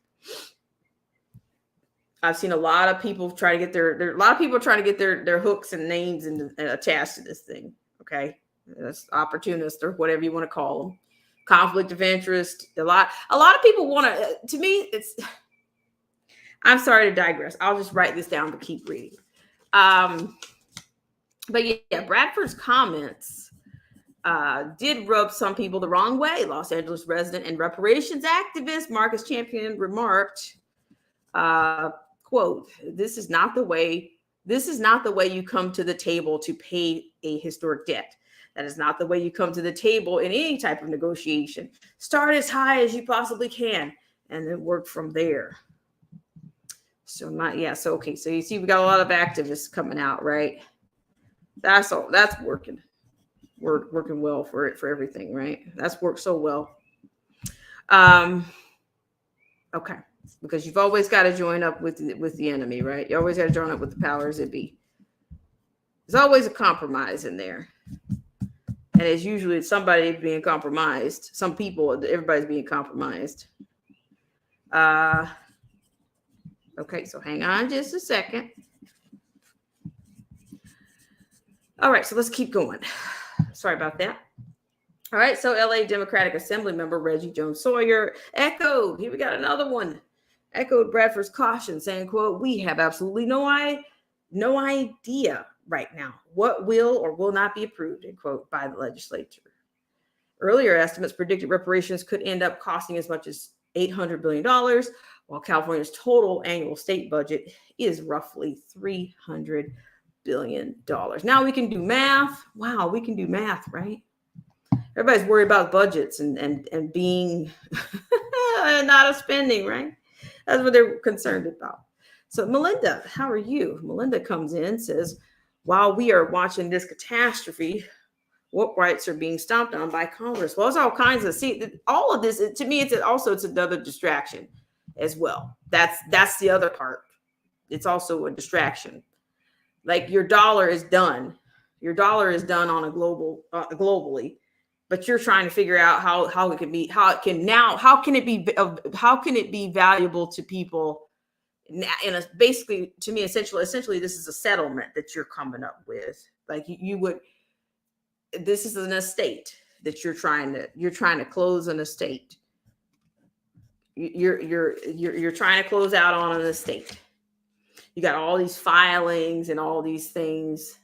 I've seen a lot of people try to get their hooks and names and attached to this thing. Okay, that's opportunist or whatever you want to call them. Conflict of interest. A lot of people want to. To me, it's. I'm sorry to digress. I'll just write this down but keep reading. But yeah, Bradford's comments did rub some people the wrong way. Los Angeles resident and reparations activist Marcus Champion remarked, quote, this is not the way you come to the table to pay a historic debt. That is not the way you come to the table in any type of negotiation. Start as high as you possibly can and then work from there. So okay. So you see, we got a lot of activists coming out, right? That's all. That's working. We're working well for everything, right? That's worked so well. Okay, because you've always got to join up with the enemy, right? You always got to join up with the powers that be. There's always a compromise in there, and it's usually somebody being compromised. Some people, everybody's being compromised. Okay, so hang on just a second. All right, so let's keep going. Sorry about that. All right, so LA Democratic Assembly member Reggie Jones Sawyer echoed, here we got another one, echoed Bradford's caution, saying, quote, we have absolutely no idea right now what will or will not be approved, end quote, by the legislature. Earlier estimates predicted reparations could end up costing as much as $800 billion, while California's total annual state budget is roughly $300 billion. Now we can do math. Wow, we can do math, right? Everybody's worried about budgets and being not a spending, right? That's what they're concerned about. So Melinda, how are you? Melinda comes in, says, while we are watching this catastrophe, what rights are being stomped on by Congress? Well, it's all kinds of, all of this, to me, it's another distraction as well. That's the other part. It's also a distraction. Like your dollar is done. Your dollar is done on a globally, but you're trying to figure out how it can be valuable to people. And basically, to me, essentially, this is a settlement that you're coming up with. Like this is an estate that you're trying to close an estate. You're trying to close out on an estate. You got all these filings and all these things,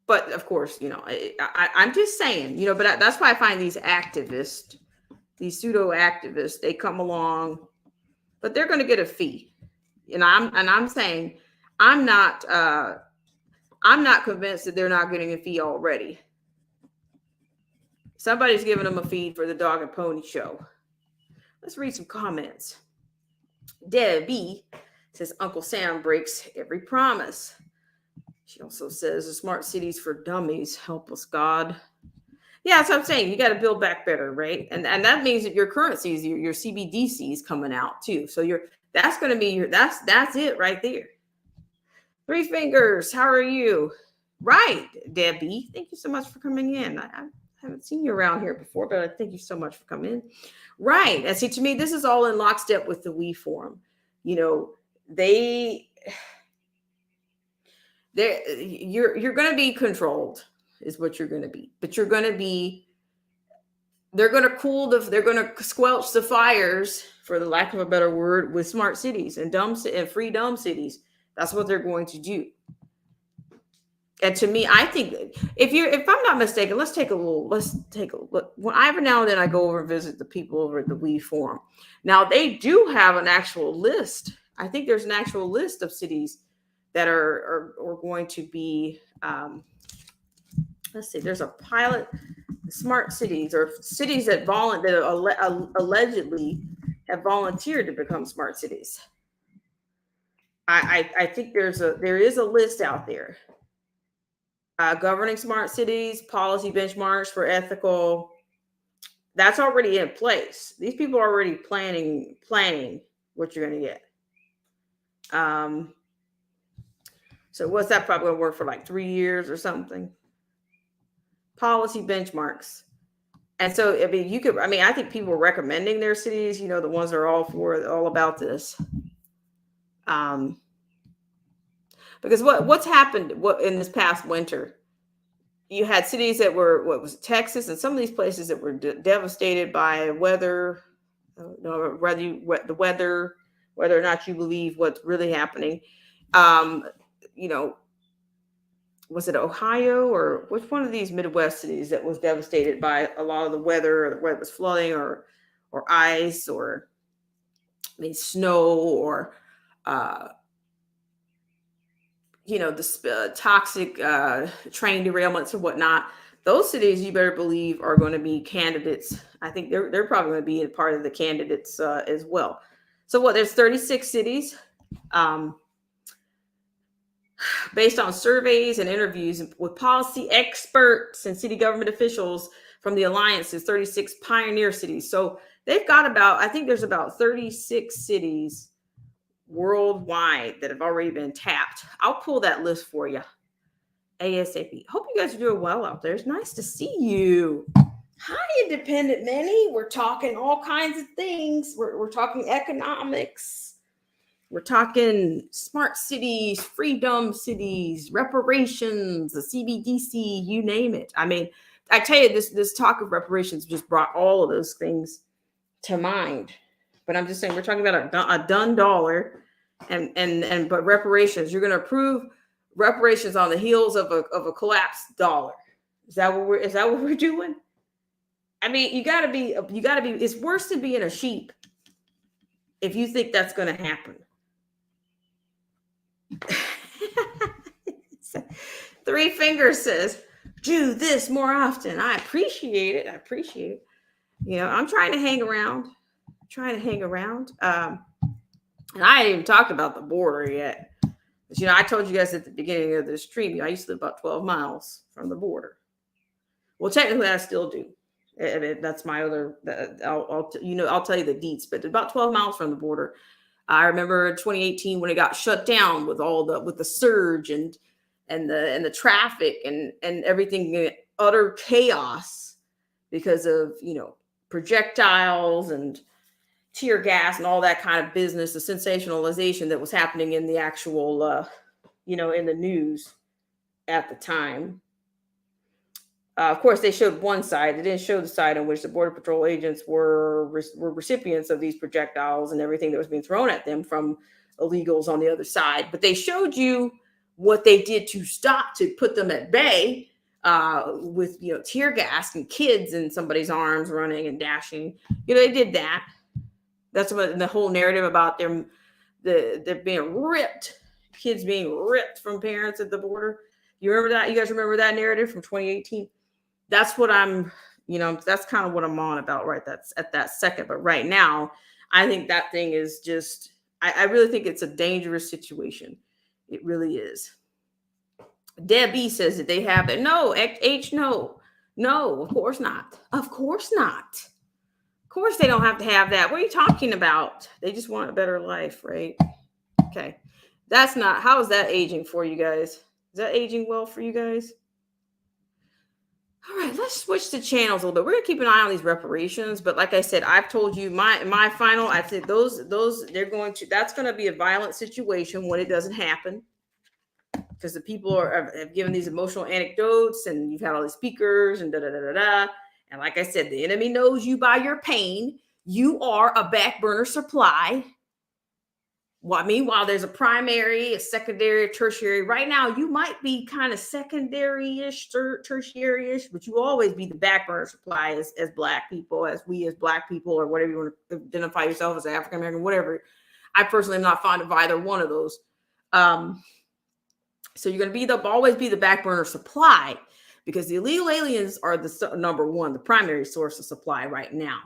but of course, I'm just saying, but that's why I find these activists, these pseudo activists, they come along but they're going to get a fee. And I'm saying I'm not I'm not convinced that they're not getting a fee already. Somebody's giving them a fee for the dog and pony show. Let's read some comments. Debbie says Uncle Sam breaks every promise. She also says the smart cities for dummies. Help us, God. Yeah, that's what I'm saying. You got to build back better, right? And that means that your currencies, your CBDC is coming out too. So that's going to be that's it right there. Three Fingers, how are you? Right, Debbie. Thank you so much for coming in. I haven't seen you around here before, but I thank you so much for coming in. Right. And see, to me, this is all in lockstep with the We Forum. You know, you're going to be controlled, is what you're going to be. But they're going to they're going to squelch the fires, for the lack of a better word, with smart cities and free dumb cities. That's what they're going to do. And to me, I think if I'm not mistaken, let's take a look. When every now and then I go over and visit the people over at the We Forum. Now they do have an actual list. I think there's an actual list of cities that are going to be. Let's see. There's a pilot smart cities, or cities that allegedly have volunteered to become smart cities. I think there is a list out there. Governing smart cities, policy benchmarks for ethical. That's already in place. These people are already planning what you're going to get. So what's that probably going to work for, like 3 years or something? Policy benchmarks. And so, I mean, I think people are recommending their cities, the ones that are all about this. Because what's happened in this past winter, you had cities that were, Texas and some of these places that were devastated by weather, whether or not you believe what's really happening. Was it Ohio or which one of these Midwest cities that was devastated by a lot of the weather, whether it was flooding or ice or snow or the toxic train derailments and whatnot. Those cities, you better believe, are going to be candidates. I think they're probably going to be a part of the candidates as well. So there's 36 cities. Based on surveys and interviews with policy experts and city government officials from the alliance's 36 pioneer cities. So they've got I think there's about 36 cities worldwide that have already been tapped. I'll pull that list for you ASAP. Hope you guys are doing well out there. It's nice to see you. Hi, Independent Minnie. We're talking all kinds of things. We're talking economics. We're talking smart cities, freedom cities, reparations, the CBDC, you name it. I mean, I tell you, this talk of reparations just brought all of those things to mind. But I'm just saying, we're talking about a done dollar, but reparations. You're going to approve reparations on the heels of a collapsed dollar. Is that what we're doing? I mean, you got to be. It's worse than being a sheep if you think that's going to happen. Three Fingers says, do this more often. I appreciate it. I'm trying to hang around. And I ain't even talked about the border yet. But, I told you guys at the beginning of this stream, I used to live about 12 miles from the border. Well, technically I still do. That's my other, I'll tell you the deets, but about 12 miles from the border. I remember 2018 when it got shut down with the surge and the traffic and everything, utter chaos because of, projectiles and tear gas and all that kind of business, the sensationalization that was happening in the actual, in the news at the time. Of course, they showed one side. They didn't show the side on which the Border Patrol agents were recipients of these projectiles and everything that was being thrown at them from illegals on the other side. But they showed you what they did to put them at bay with, tear gas and kids in somebody's arms running and dashing. They did that. That's what the whole narrative about them, they're being ripped, kids being ripped from parents at the border. You remember that? You guys remember that narrative from 2018? That's what I'm, that's kind of what I'm on about right that's at that second. But right now, I think that thing is just, I really think it's a dangerous situation. It really is. Debbie says that they have it. No, H, no. No, of course not. Of course not. Of course they don't have to have that. What are you talking about? They just want a better life, right? Okay. That's not, how is that aging for you guys? Is that aging well for you guys? All right, let's switch to channels a little bit. We're gonna keep an eye on these reparations, but like I said, I've told you my final. I think those they're going to. That's going to be a violent situation when it doesn't happen, because the people have given these emotional anecdotes, and you've had all these speakers and da da da da da. And like I said, the enemy knows you by your pain. You are a back burner supply. Well, I mean, while there's a primary, a secondary, a tertiary, right now you might be kind of secondary-ish, tertiary-ish, but you always be the back burner supply as Black people, as we as Black people, or whatever you want to identify yourself as, African American, whatever. I personally am not fond of either one of those. So you're going to be always be the back burner supply, because the illegal aliens are the number one, the primary source of supply right now.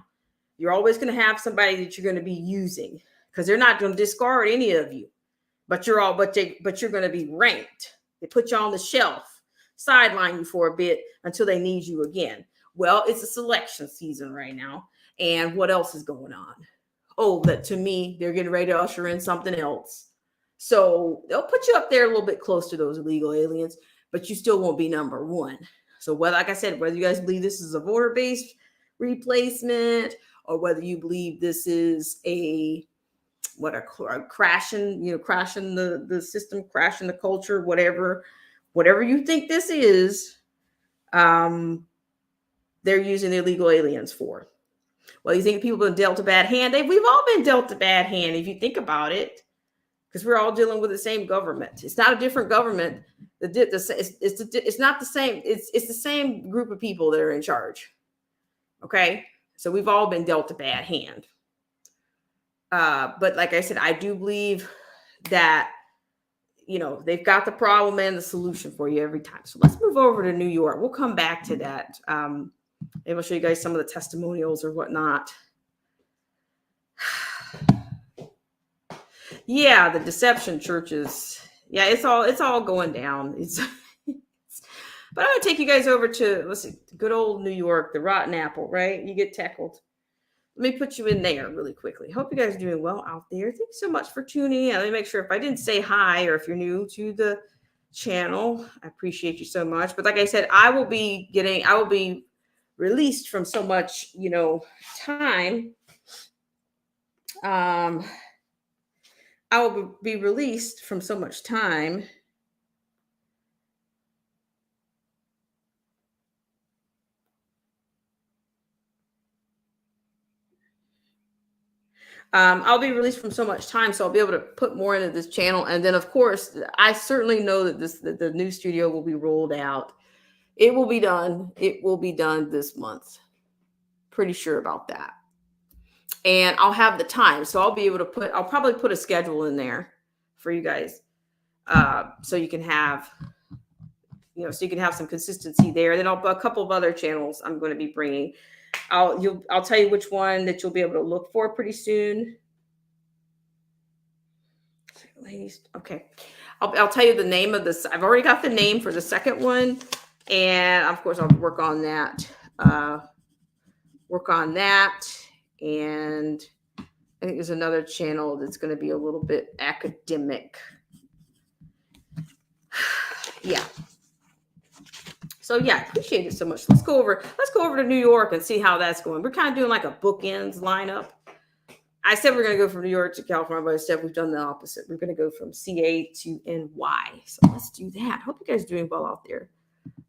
You're always going to have somebody that you're going to be using, because they're not going to discard any of you, but you're going to be ranked. They put you on the shelf, sideline you for a bit until they need you again. Well, it's a selection season right now. And what else is going on? Oh, that to me, they're getting ready to usher in something else. So they'll put you up there a little bit close to those illegal aliens, but you still won't be number one. So like I said, whether you guys believe this is a voter-based replacement, or whether you believe this is a crashing, crashing the system, crashing the culture, whatever you think this is, they're using the illegal aliens for. Well, you think people have been dealt a bad hand? We've all been dealt a bad hand if you think about it, because we're all dealing with the same government. It's not a different government. It's not the same. It's the same group of people that are in charge. Okay, so we've all been dealt a bad hand. But like I said, I do believe that, they've got the problem and the solution for you every time. So let's move over to New York. We'll come back to that. Maybe I'll show you guys some of the testimonials or whatnot. Yeah, the deception churches. Yeah, it's all going down. But I'm going to take you guys over to, let's see, good old New York, the rotten apple, right? You get tackled. Let me put you in there really quickly. Hope you guys are doing well out there. Thank you so much for tuning in. Let me make sure if I didn't say hi, or if you're new to the channel, I appreciate you so much. But like I said, I will be released from so much, time. I will be released from so much time. I'll be released from so much time, so I'll be able to put more into this channel. And then, of course, I certainly know that the new studio will be rolled out. It will be done. It will be done this month. Pretty sure about that. And I'll have the time, so I'll be able to I'll probably put a schedule in there for you guys, so you can have, some consistency there. Then a couple of other channels I'm going to be bringing. I'll tell you which one that you'll be able to look for pretty soon. Ladies, okay. I'll tell you the name of this. I've already got the name for the second one, and of course I'll work on that. And I think there's another channel that's going to be a little bit academic. Yeah. So yeah, appreciate it so much. Let's go over to New York and see how that's going. We're kind of doing like a bookends lineup. I said we're going to go from New York to California, but instead we've done the opposite. We're going to go from CA to NY. So let's do that. Hope you guys are doing well out there.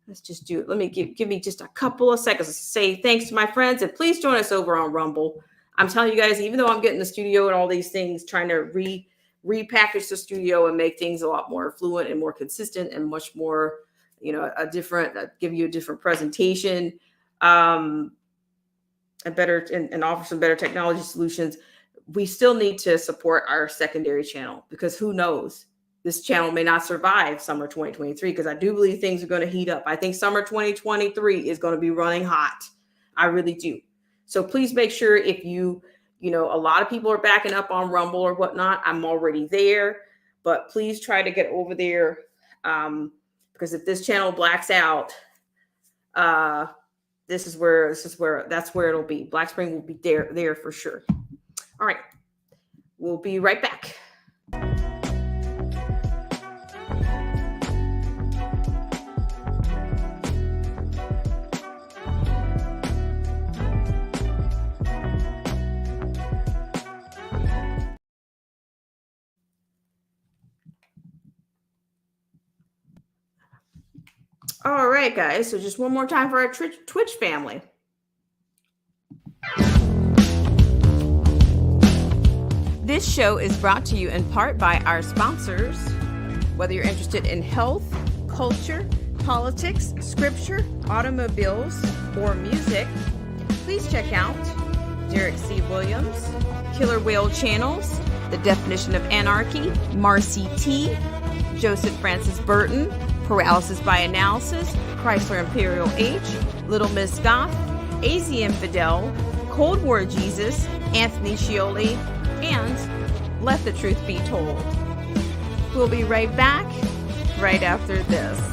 Let's just do it. Let me give me just a couple of seconds to say thanks to my friends, and please join us over on Rumble. I'm telling you guys, even though I'm getting the studio and all these things, trying to repackage the studio and make things a lot more fluent and more consistent and much more, give you a different presentation, and offer some better technology solutions. we still need to support our secondary channel, because who knows? This channel may not survive summer 2023, because I do believe things are going to heat up. I think summer 2023 is going to be running hot. I really do. So please make sure, if you know, a lot of people are backing up on Rumble or whatnot. I'm already there, but please try to get over there, because if this channel blacks out, that's where it'll be. Black Spring will be there for sure. All right, we'll be right back. All right, guys. So just one more time for our Twitch family. This show is brought to you in part by our sponsors. Whether you're interested in health, culture, politics, scripture, automobiles, or music, please check out Derek C. Williams, Killer Whale Channels, The Definition of Anarchy, Marcy T., Joseph Francis Burton, Paralysis by Analysis, Chrysler Imperial H, Little Miss Goth, AZ Infidel, Cold War Jesus, Anthony Scioli, and Let the Truth Be Told. We'll be right back right after this.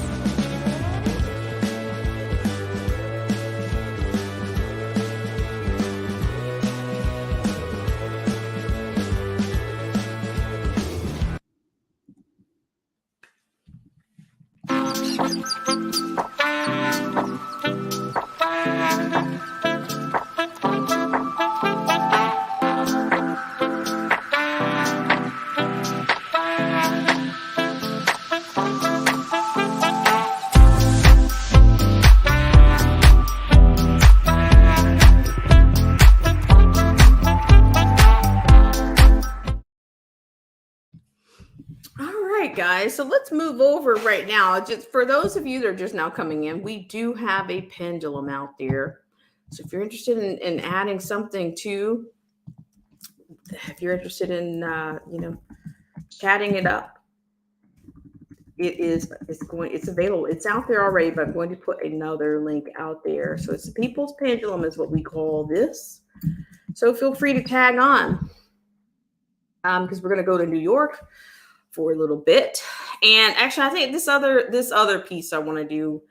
Guys, so let's move over right now. Just for those of you that are just now coming in, we do have a pendulum out there. So if you're interested in adding something to, if you're interested in chatting it up, it's available. It's out there already, but I'm going to put another link out there. So it's the People's Pendulum is what we call this. So feel free to tag on, because we're going to go to New York for a little bit. And actually, I think this other piece I want to do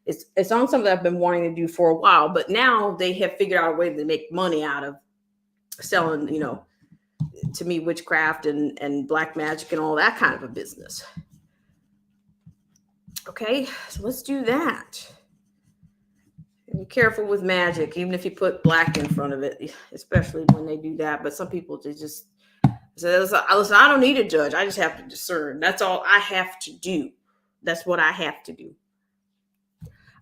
is, it's on something I've been wanting to do for a while, but now they have figured out a way to make money out of selling, to me, witchcraft and black magic and all that kind of a business. Okay, so let's do that. Be careful with magic, even if you put black in front of it, especially when they do that. But some people, they just say, listen, I don't need a judge. I just have to discern. That's all I have to do. That's what I have to do.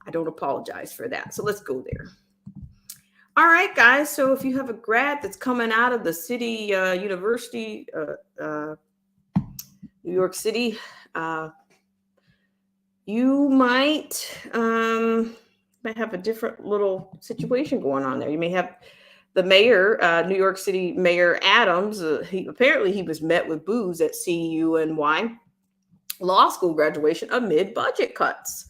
I don't apologize for that. So let's go there. All right, guys. So if you have a grad that's coming out of the city university, New York City, you might have a different little situation going on there. You may have the mayor, New York City Mayor Adams. He was met with boos at CUNY law school graduation amid budget cuts.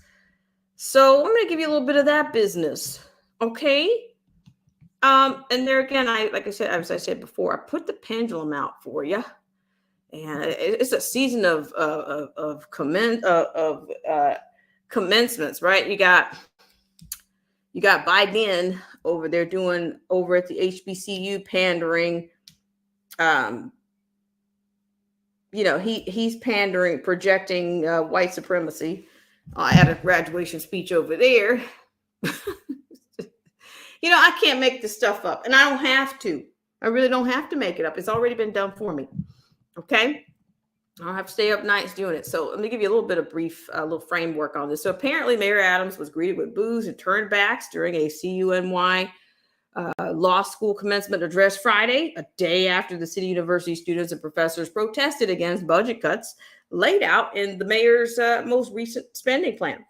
So I'm going to give you a little bit of that business, okay? And there again, as I said before, I put the pendulum out for you, and it's a season of commencements, right? You got Biden over there doing over at the HBCU pandering. He's pandering, projecting white supremacy at a graduation speech over there. I can't make this stuff up, and I don't have to. I really don't have to make it up. It's already been done for me. Okay. I don't have to stay up nights doing it. So let me give you a little bit of brief, little framework on this. So apparently Mayor Adams was greeted with boos and turnbacks during a CUNY law school commencement address Friday, a day after the city university students and professors protested against budget cuts laid out in the mayor's most recent spending plan.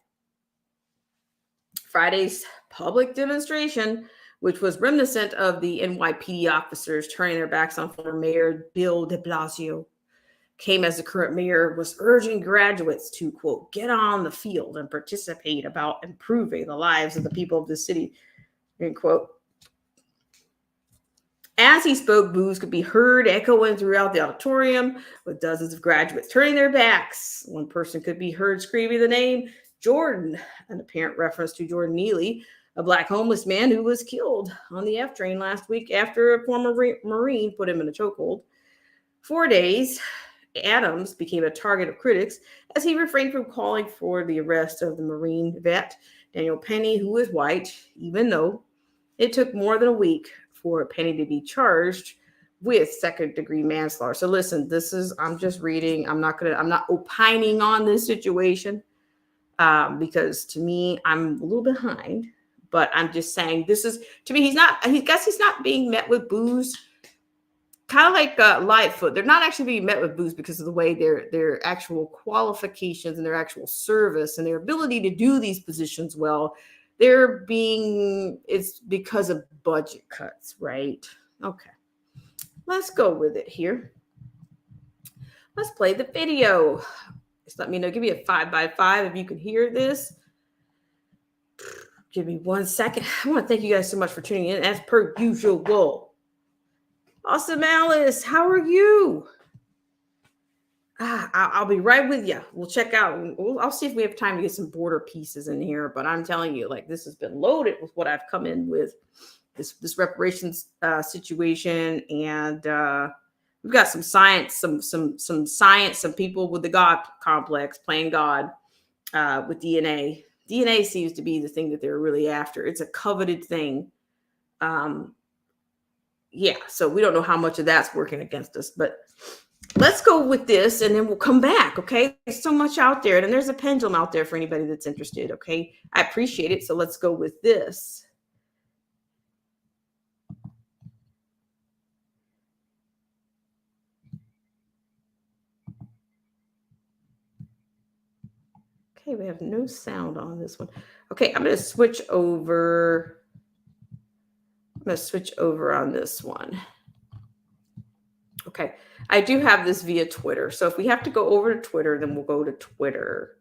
Friday's public demonstration, which was reminiscent of the NYPD officers turning their backs on former Mayor Bill de Blasio, came as the current mayor was urging graduates to, quote, get on the field and participate about improving the lives of the people of the city, end quote. As he spoke, boos could be heard echoing throughout the auditorium, with dozens of graduates turning their backs. One person could be heard screaming the name Jordan, an apparent reference to Jordan Neely, a black homeless man who was killed on the F train last week after a former Marine put him in a chokehold. 4 days, Adams became a target of critics as he refrained from calling for the arrest of the Marine vet, Daniel Penny, who is white, even though it took more than a week for Penny to be charged with second-degree manslaughter. So listen, I'm just reading. I'm not opining on this situation because to me, I'm a little behind. But I'm just saying to me, he's not being met with boos. Kind of like Lightfoot. They're not actually being met with boos because of the way their actual qualifications and their actual service and their ability to do these positions well. It's because of budget cuts, right? Okay. Let's go with it here. Let's play the video. Just let me know. Give me a 5x5 if you can hear this. Give me 1 second. I want to thank you guys so much for tuning in as per usual. Awesome, Alice. How are you? I'll be right with you. We'll check out. I'll see if we have time to get some border pieces in here. But I'm telling you, like, this has been loaded with what I've come in with. This reparations situation, and we've got some science, some science, some people with the God complex playing God with DNA. DNA seems to be the thing that they're really after. It's a coveted thing. Yeah, so we don't know how much of that's working against us, but let's go with this and then we'll come back, okay? There's so much out there, and there's a pendulum out there for anybody that's interested, okay? I appreciate it, so let's go with this. Okay, we have no sound on this one. Okay, I'm going to switch over. On this one. Okay, I do have this via Twitter. So if we have to go over to Twitter, then we'll go to Twitter.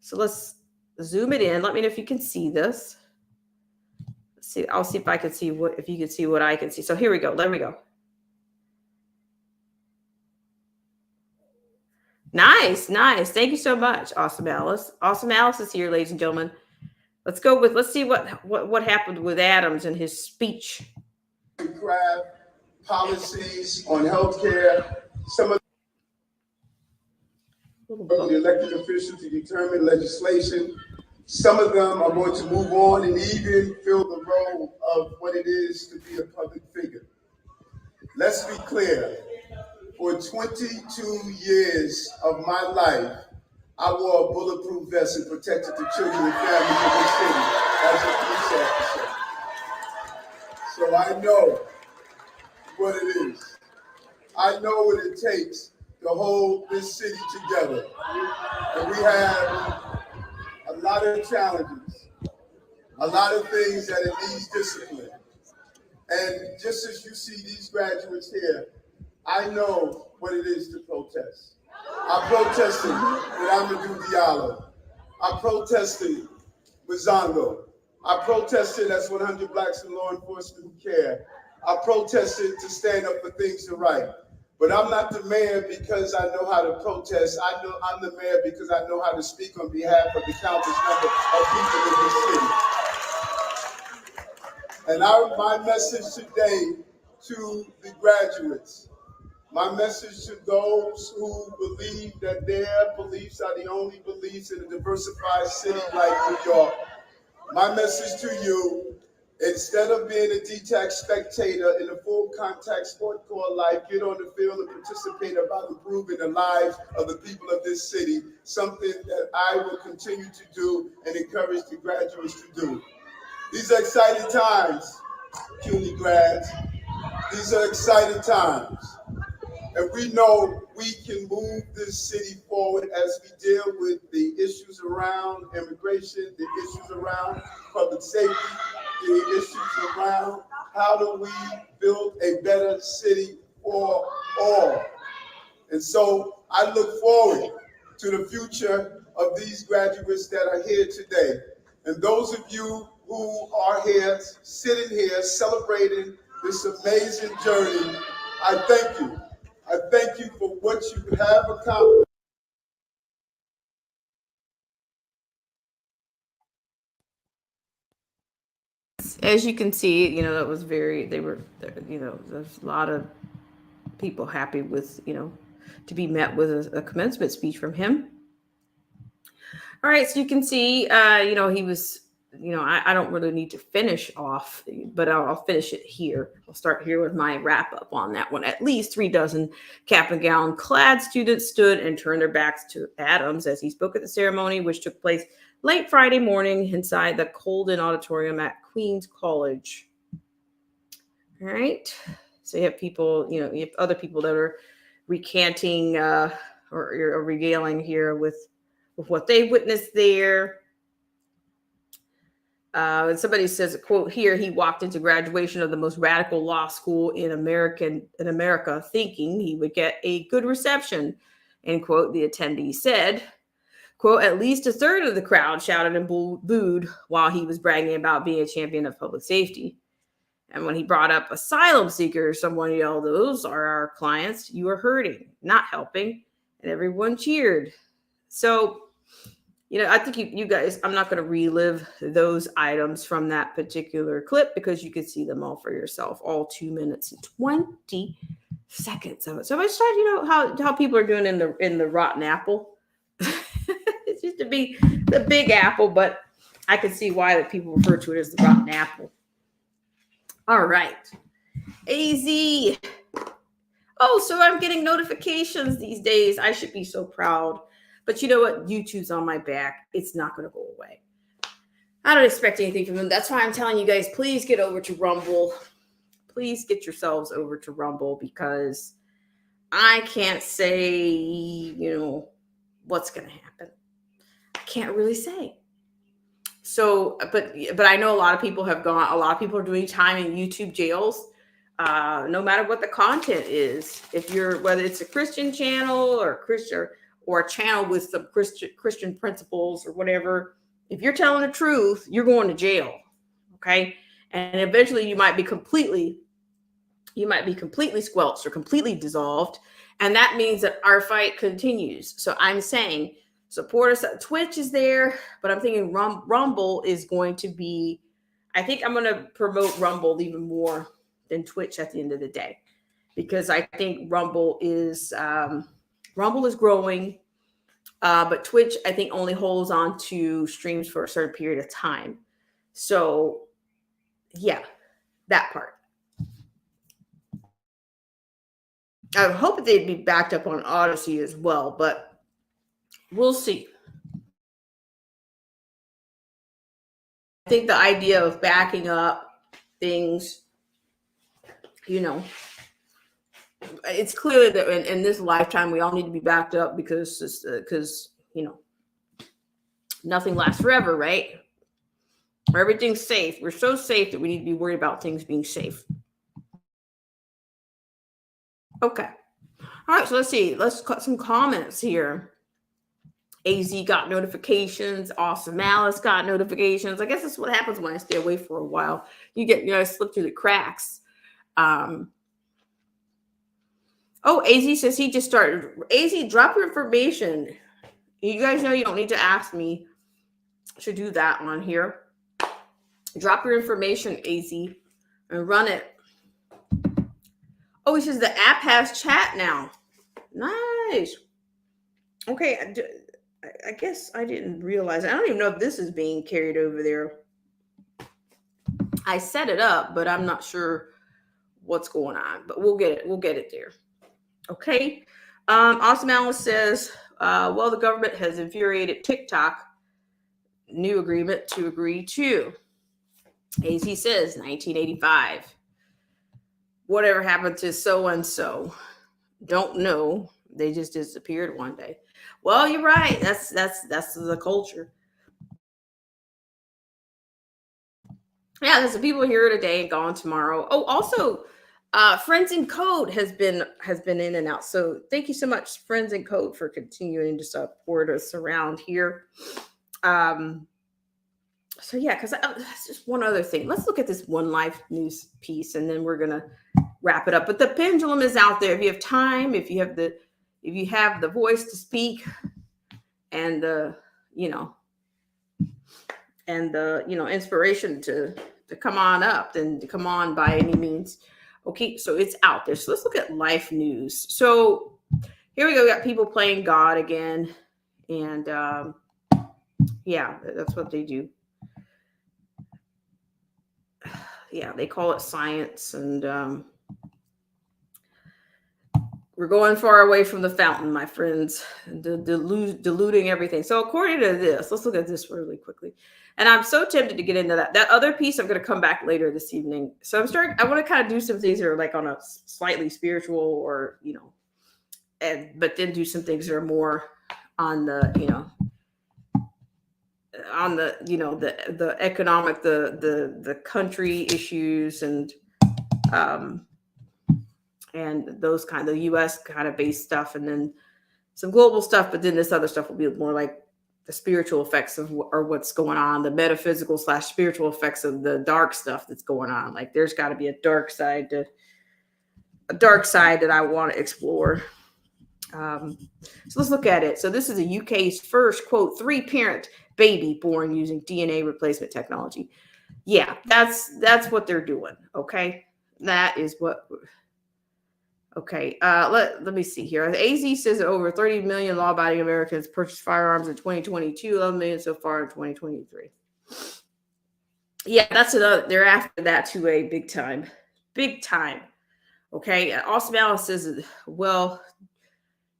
So let's zoom it in. Let me know if you can see this. Let's see, I'll see if I can see if you can see what I can see. So here we go. There we go. Nice. Thank you so much, Awesome Alice. Awesome Alice is here, ladies and gentlemen. Let's see what happened with Adams and his speech. Craft policies on healthcare. Some of the elected officials to determine legislation. Some of them are going to move on and even fill the role of what it is to be a public figure. Let's be clear. For 22 years of my life, I wore a bulletproof vest and protected the children and families of this city as a police officer. So I know what it is. I know what it takes to hold this city together. And we have a lot of challenges, a lot of things that it needs discipline. And just as you see these graduates here, I know what it is to protest. I protested with Amadou Diallo. I protested with Zongo. I protested as 100 Blacks in law enforcement who care. I protested to stand up for things to right. But I'm not the mayor because I know how to protest. I'm the mayor because I know how to speak on behalf of the countless number of people in this city. And my message today to the graduates, my message to those who believe that their beliefs are the only beliefs in a diversified city like New York. My message to you, instead of being a detached spectator in a full contact sport called life, get on the field and participate about improving the lives of the people of this city, something that I will continue to do and encourage the graduates to do. These are exciting times, CUNY grads. These are exciting times. And we know we can move this city forward as we deal with the issues around immigration, the issues around public safety, the issues around how do we build a better city for all. And so I look forward to the future of these graduates that are here today. And those of you who are here, sitting here, celebrating this amazing journey, I thank you. I thank you for what you have accomplished. As you can see, that was there's a lot of people happy with, to be met with a commencement speech from him. All right, so you can see, he was, I don't really need to finish off, but I'll finish it here. I'll start here with my wrap up on that one. At least 3 dozen cap and gown clad students stood and turned their backs to Adams as he spoke at the ceremony, which took place late Friday morning inside the Colden Auditorium at Queens College. All right, so you have people, you have other people that are recanting or regaling here with what they witnessed there. And somebody says, a quote here, he walked into graduation of the most radical law school in America thinking he would get a good reception, end quote, the attendee said. Quote, at least a third of the crowd shouted and booed while he was bragging about being a champion of public safety. And when he brought up asylum seekers, someone yelled, those are our clients. You are hurting, not helping. And everyone cheered. So, I think you guys, I'm not going to relive those items from that particular clip because you can see them all for yourself, all 2 minutes and 20 seconds of it. So I started, how people are doing in the rotten apple. It used to be the big apple, but I can see why that people refer to it as the rotten apple. All right. AZ. Oh, so I'm getting notifications these days. I should be so proud. But you know what? YouTube's on my back. It's not going to go away. I don't expect anything from them. That's why I'm telling you guys, please get over to Rumble. Please get yourselves over to Rumble because I can't say, what's going to happen. I can't really say. So, but I know a lot of people have gone, a lot of people are doing time in YouTube jails. No matter what the content is, whether it's a Christian channel or a channel with some Christian principles or whatever, if you're telling the truth, you're going to jail. Okay. And eventually you might be completely squelched or completely dissolved. And that means that our fight continues. So I'm saying support us. Twitch is there, but I'm thinking Rumble is going to be, I think I'm going to promote Rumble even more than Twitch at the end of the day, because I think Rumble is growing, but Twitch, I think, only holds on to streams for a certain period of time. So yeah, that part. I would hope they'd be backed up on Odyssey as well, but we'll see. I think the idea of backing up things, it's clear that in this lifetime, we all need to be backed up because nothing lasts forever, right? Everything's safe. We're so safe that we need to be worried about things being safe. Okay. All right, so let's see. Let's cut some comments here. AZ got notifications. Awesome Malice got notifications. I guess that's what happens when I stay away for a while. You get, slip through the cracks. Oh, AZ says he just started. AZ, drop your information. You guys know you don't need to ask me to do that on here. Drop your information, AZ, and run it. Oh, he says the app has chat now. Nice. Okay, I guess I didn't realize. I don't even know if this is being carried over there. I set it up, but I'm not sure what's going on. But we'll get it. We'll get it there. Okay. Awesome Alice says, well, the government has infuriated TikTok. New agreement to agree to. AZ says 1985. Whatever happened to so and so? don't know. They just disappeared one day. Well, you're right. That's the culture. Yeah, there's some people here today and gone tomorrow. Oh, also, Friends in Code has been in and out. So thank you so much, Friends in Code, for continuing to support us around here. Um, so yeah, because that's just one other thing. Let's look at this One Life news piece, and then we're gonna wrap it up. But the pendulum is out there. If you have time, if you have the voice to speak, and the you know and the inspiration to come on up, then to come on by any means. Okay, so it's out there. So let's look at life news. So here we go. We got people playing God again, and yeah, that's what they do. Yeah, they call it science, and we're going far away from the fountain, my friends, diluting everything. So, according to this, let's look at this really quickly. And I'm so tempted to get into that. That other piece, I'm going to come back later this evening. So, I want to kind of do some things that are like on a slightly spiritual, or, but then do some things that are more on the economic, the country issues, um, and those kind of U.S. kind of based stuff, and then some global stuff. But then this other stuff will be more like the spiritual effects of or what's going on, the metaphysical / spiritual effects of the dark stuff that's going on. Like there's got to be a dark side that I want to explore. So let's look at it. So this is the UK's first, quote, 3-parent baby born using DNA replacement technology. Yeah, that's what they're doing. Okay, that is what. Okay, let me see here. The AZ says that over 30 million law-abiding Americans purchased firearms in 2022, 11 million so far in 2023. Yeah, that's another. They're after that too, a big time, big time. Okay, Austin Alice says, well,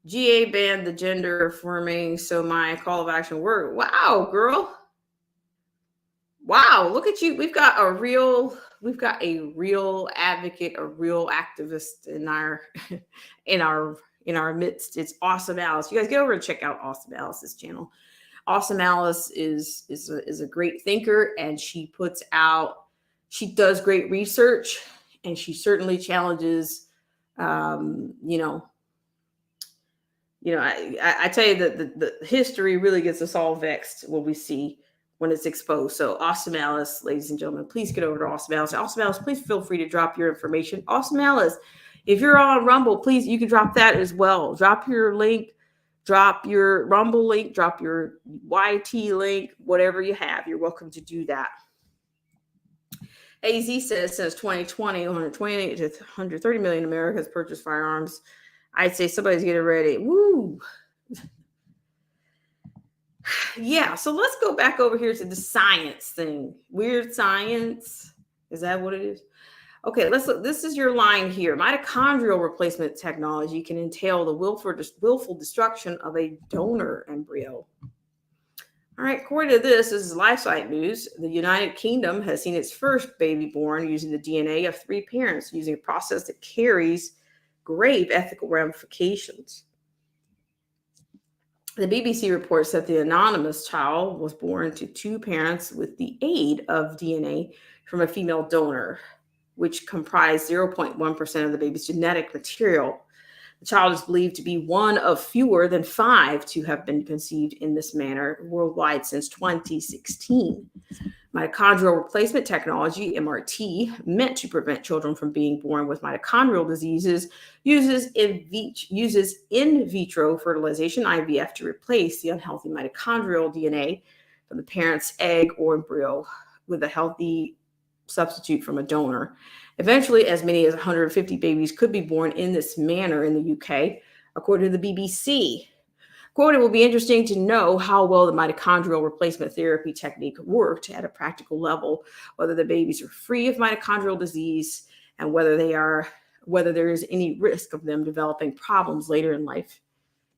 GA banned the gender affirming, so my call of action worked. Wow, girl. Wow, look at you. We've got a real advocate, a real activist in our in our in our midst. It's Awesome Alice. You guys get over and check out Awesome Alice's channel. Awesome Alice is a great thinker, and she does great research, and she certainly challenges um, you know, I tell you that the history really gets us all vexed when we see when it's exposed. So, Awesome Alice, ladies and gentlemen, please get over to Awesome Alice. Awesome Alice, please feel free to drop your information. Awesome Alice, if you're on Rumble, please, you can drop that as well. Drop your link, drop your Rumble link, drop your YT link, whatever you have. You're welcome to do that. AZ says since 2020, 128 to 130 million Americans purchased firearms. I'd say somebody's getting ready. Woo. Yeah, so let's go back over here to the science thing. Weird science. Is that what it is? Okay, let's look. This is your line here. Mitochondrial replacement technology can entail the willful destruction of a donor embryo. All right, according to this is LifeSite News. The United Kingdom has seen its first baby born using the DNA of 3 parents using a process that carries grave ethical ramifications. The BBC reports that the anonymous child was born to 2 parents with the aid of DNA from a female donor, which comprised 0.1% of the baby's genetic material. The child is believed to be one of fewer than 5 to have been conceived in this manner worldwide since 2016. Mitochondrial replacement technology, MRT, meant to prevent children from being born with mitochondrial diseases, uses in vitro fertilization, IVF, to replace the unhealthy mitochondrial DNA from the parent's egg or embryo with a healthy substitute from a donor. Eventually, as many as 150 babies could be born in this manner in the UK, according to the BBC. Quote, it will be interesting to know how well the mitochondrial replacement therapy technique worked at a practical level, whether the babies are free of mitochondrial disease, and whether there is any risk of them developing problems later in life,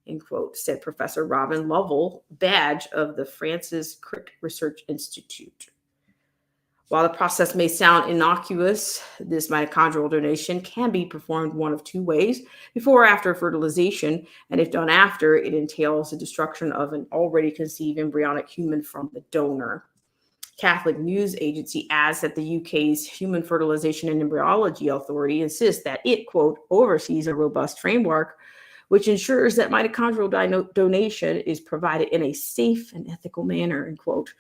end quote, said Professor Robin Lovell Badge of the Francis Crick Research Institute. While the process may sound innocuous, this mitochondrial donation can be performed one of two ways: before or after fertilization. And if done after, it entails the destruction of an already conceived embryonic human from the donor. Catholic News Agency adds that the UK's Human Fertilization and Embryology Authority insists that it, quote, oversees a robust framework which ensures that mitochondrial donation is provided in a safe and ethical manner, end quote.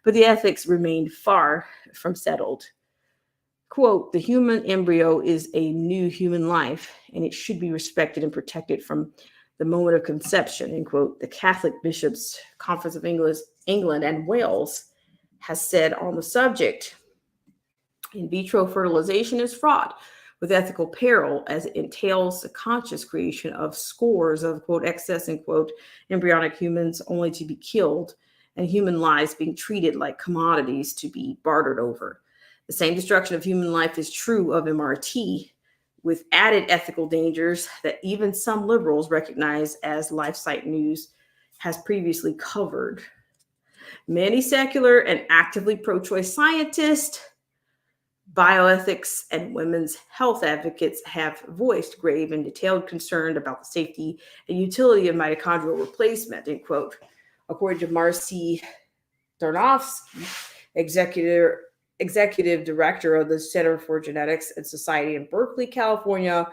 But the ethics remain far from settled. Quote, the human embryo is a new human life, and it should be respected and protected from the moment of conception, end quote. The Catholic Bishops' Conference of England and Wales has said on the subject. In vitro fertilization is fraught with ethical peril, as it entails the conscious creation of scores of, quote, excess, end quote, embryonic humans only to be killed, and human lives being treated like commodities to be bartered over. The same destruction of human life is true of MRT, with added ethical dangers that even some liberals recognize, as LifeSite News has previously covered. Many secular and actively pro-choice scientists, bioethics, and women's health advocates have voiced grave and detailed concern about the safety and utility of mitochondrial replacement, end quote. According to Marcy Darnofsky, executive director of the Center for Genetics and Society in Berkeley, California,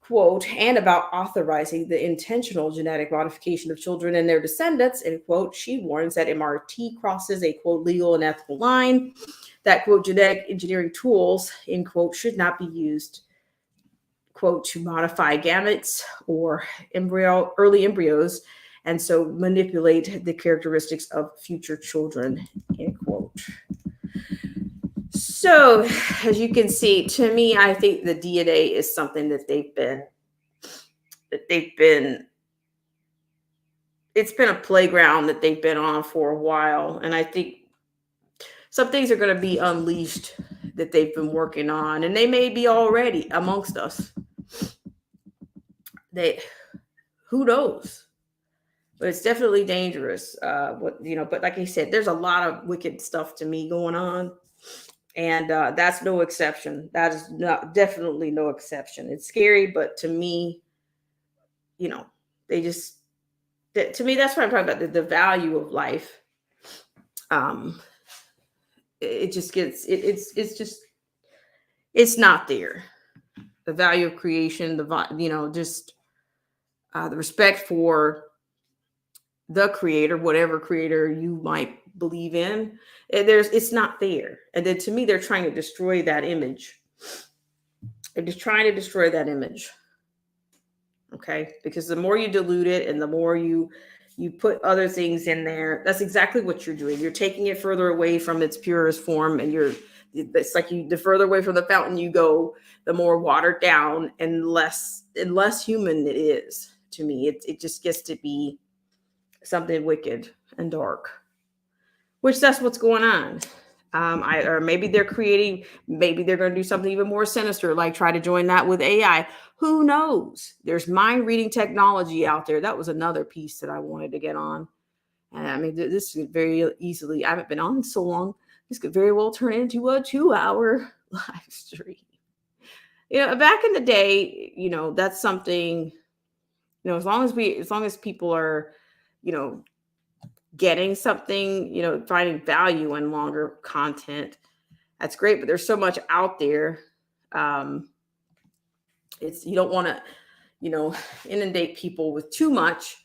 quote, and about authorizing the intentional genetic modification of children and their descendants, end quote, she warns that MRT crosses a, quote, legal and ethical line, that, quote, genetic engineering tools, end quote, should not be used, quote, to modify gametes or early embryos, and so manipulate the characteristics of future children, end quote. So, as you can see, to me, I think the DNA is something that it's been a playground that they've been on for a while. And I think some things are going to be unleashed that they've been working on, and they may be already amongst us. Who knows? But it's definitely dangerous. But like I said, there's a lot of wicked stuff to me going on. And that's no exception. That is definitely no exception. It's scary, but to me, to me, that's what I'm talking about, the value of life. It just gets, it's not there. The value of creation, the respect for the creator, whatever creator you might believe in, it's not there. And then to me, they're trying to destroy that image. They're just trying to destroy that image. Okay, because the more you dilute it and the more you put other things in there, that's exactly what you're doing. You're taking it further away from its purest form, and it's like the further away from the fountain you go, the more watered down and less human it is. To me, it just gets to be something wicked and dark, which that's what's going on. Or maybe they're going to do something even more sinister, like try to join that with AI. Who knows? There's mind reading technology out there. That was another piece that I wanted to get on. And I mean, this could very easily, I haven't been on so long, this could very well turn into a 2-hour live stream. Back in the day, that's something, as long as people are, getting something, finding value in longer content, that's great. But there's so much out there. You don't want to, inundate people with too much.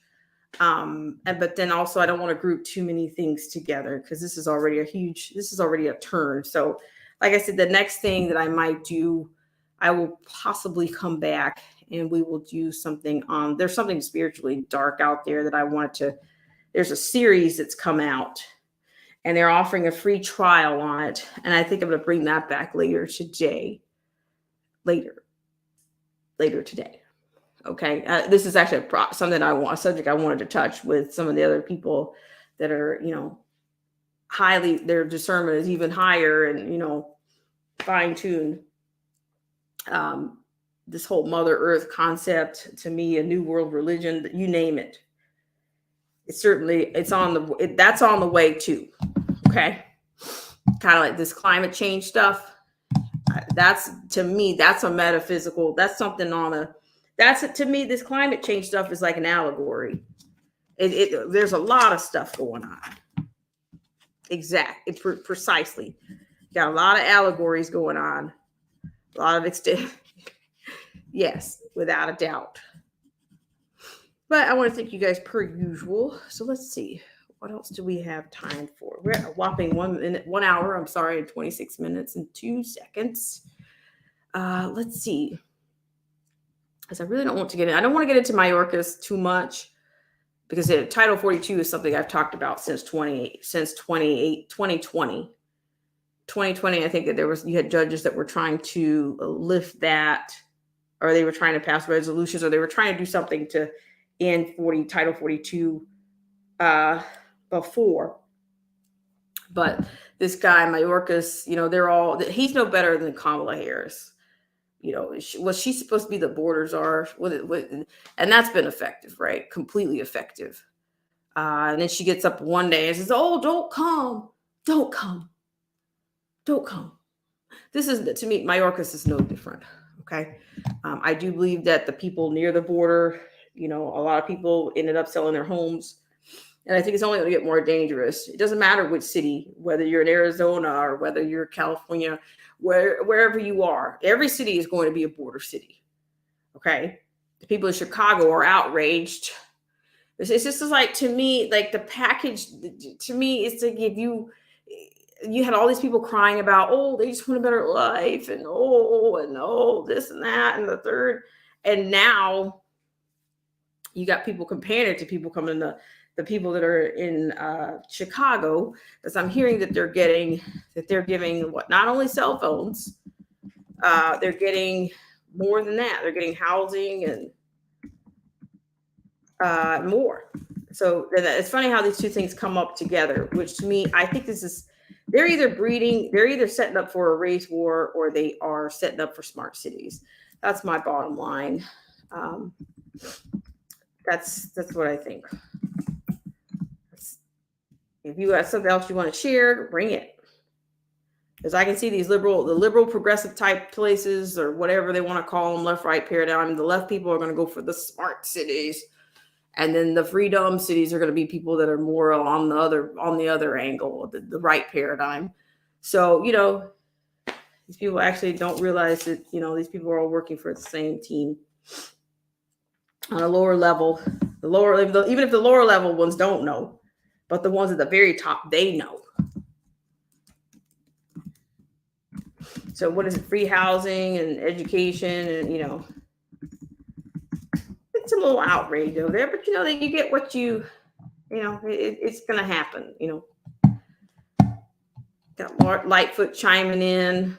But then also I don't want to group too many things together, because this is already a turn. So like I said, the next thing that I might do, I will possibly come back and we will do something on, there's something spiritually dark out there that I wanted to, there's a series that's come out and they're offering a free trial on it. And I think I'm going to bring that back later today. Okay. This is actually a subject I wanted to touch with some of the other people that are, their discernment is even higher and, fine tuned. This whole Mother Earth concept, to me, a new world religion, you name it. That's on the way too. Okay. kind of like this climate change stuff. That's, to me, that's a metaphysical. That's something on a. That's, to me, this climate change stuff is like an allegory. There's a lot of stuff going on. Precisely. Got a lot of allegories going on. A lot of extent. Yes, without a doubt. But I want to thank you guys per usual. So let's see. What else do we have time for? We're at a whopping 1 minute, 1 hour. I'm sorry, and 26 minutes and 2 seconds. Let's see. Because I really don't want to get in. I don't want to get into Mayorkas too much, because Title 42 is something I've talked about since 2020. 2020, I think that you had judges that were trying to lift that, or they were trying to pass resolutions, or they were trying to do something to end Title 42 before. But this guy, Mayorkas, he's no better than Kamala Harris. Was she supposed to be the border czar? And that's been effective, right? Completely effective. And then she gets up one day and says, "Oh, don't come. Don't come. Don't come." This is, to me, Mayorkas is no different. Okay. I do believe that the people near the border, a lot of people ended up selling their homes. And I think it's only going to get more dangerous. It doesn't matter which city, whether you're in Arizona or whether you're California, wherever you are. Every city is going to be a border city. Okay. The people in Chicago are outraged. It's just like, to me, like the package, to me, it's like if you had all these people crying about, oh, they just want a better life, and this and that and the third. And now you got people comparing it to people coming to the people that are in Chicago, because I'm hearing that they're giving not only cell phones, they're getting more than that. They're getting housing and more. So it's funny how these two things come up together, which to me, I think they're either setting up for a race war, or they are setting up for smart cities. That's my bottom line. That's what I think. If you have something else you want to share, bring it. Because I can see the liberal progressive type places, or whatever they want to call them, left right paradigm. The left people are going to go for the smart cities, and then the freedom cities are going to be people that are more on the other angle, the right paradigm. So these people actually don't realize that these people are all working for the same team on a lower level. Even if the lower level ones don't know, but the ones at the very top, they know. So what is it? Free housing and education, and it's a little outrage over there, but that you get what it's going to happen. Got Lightfoot chiming in.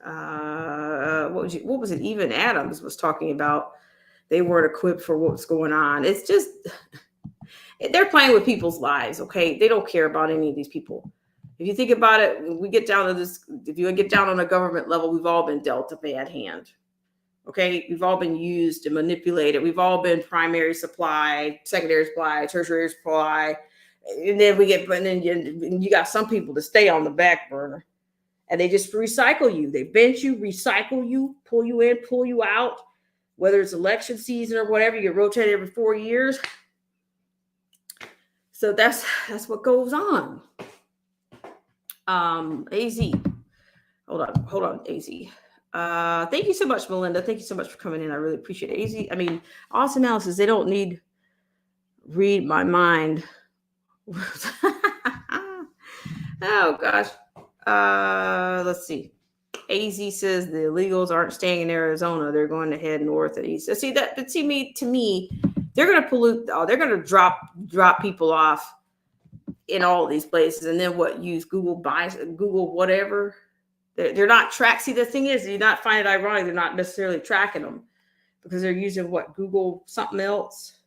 What was it? Even Adams was talking about they weren't equipped for what's going on. It's just they're playing with people's lives. Okay, they don't care about any of these people. If you think about it, when we get down to this, if you get down on a government level, we've all been dealt a bad hand. Okay, we've all been used and manipulated. We've all been primary supply, secondary supply, tertiary supply, and then you got some people to stay on the back burner, and they just recycle you. They bench you, recycle you, pull you in, pull you out. Whether it's election season or whatever, you rotate every 4 years. So that's what goes on. AZ, hold on, AZ. Thank you so much, Melinda. Thank you so much for coming in. I really appreciate it. AZ, I mean, awesome analysis. They don't need read my mind. Oh gosh. Let's see. AZ says the illegals aren't staying in Arizona. They're going to head north and east. So to me, they're going to pollute. They're going to drop people off in all of these places, and then use Google whatever. They're not track. See, the thing is, you not find it ironic. They're not necessarily tracking them, because they're using Google something else.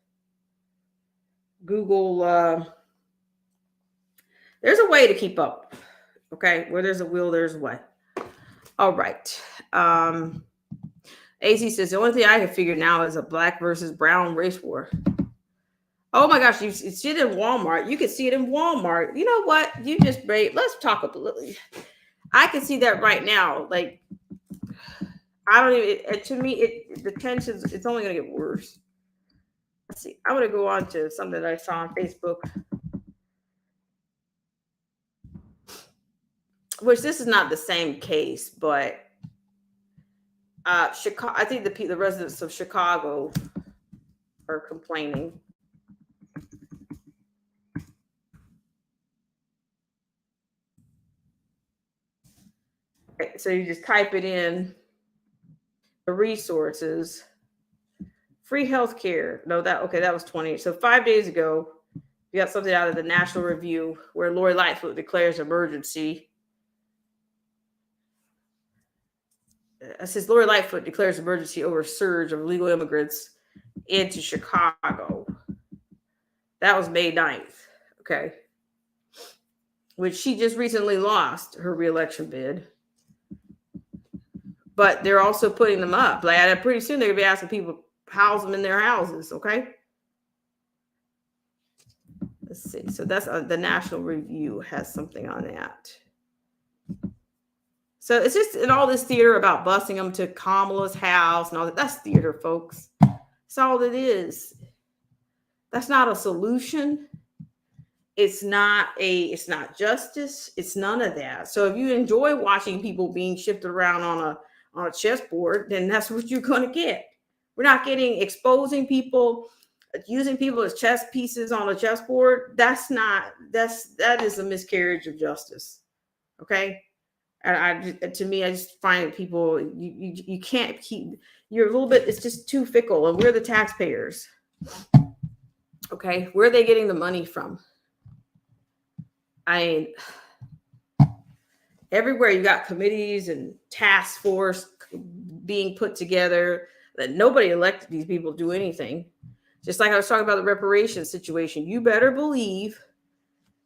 Google. There's a way to keep up. Okay, where there's a will, there's a way. All right. AZ says the only thing I can figure now is a black versus brown race war. Oh my gosh, you see it in Walmart. You can see it in Walmart. You know what? You just made. Let's talk a little. I can see that right now. Like I don't even. To me, the tensions. It's only going to get worse. Let's see. I'm going to go on to something that I saw on Facebook, which this is not the same case, but Chicago. I think the residents of Chicago are complaining. So you just type it in the resources, free healthcare. No, that was 20. So 5 days ago, we got something out of the National Review where Lori Lightfoot declares emergency. It says Lori Lightfoot declares emergency over surge of illegal immigrants into Chicago. That was May 9th. Okay. Which she just recently lost her reelection bid. But they're also putting them up. Like pretty soon they're gonna be asking people to house them in their houses. Okay. Let's see. So that's the National Review has something on that. So it's just in all this theater about busing them to Kamala's house and all that. That's theater, folks. That's all it is. That's not a solution. It's not justice. It's none of that. So if you enjoy watching people being shifted around on a chessboard, then that's what you're going to get. We're not getting exposing people, using people as chess pieces on a chessboard. That is a miscarriage of justice. Okay. And to me, I just find that people, you can't keep, you're a little bit, it's just too fickle, and we're the taxpayers. Okay. Where are they getting the money from? I mean, everywhere you got committees and task force being put together that nobody elected these people to do anything. Just like I was talking about the reparations situation, you better believe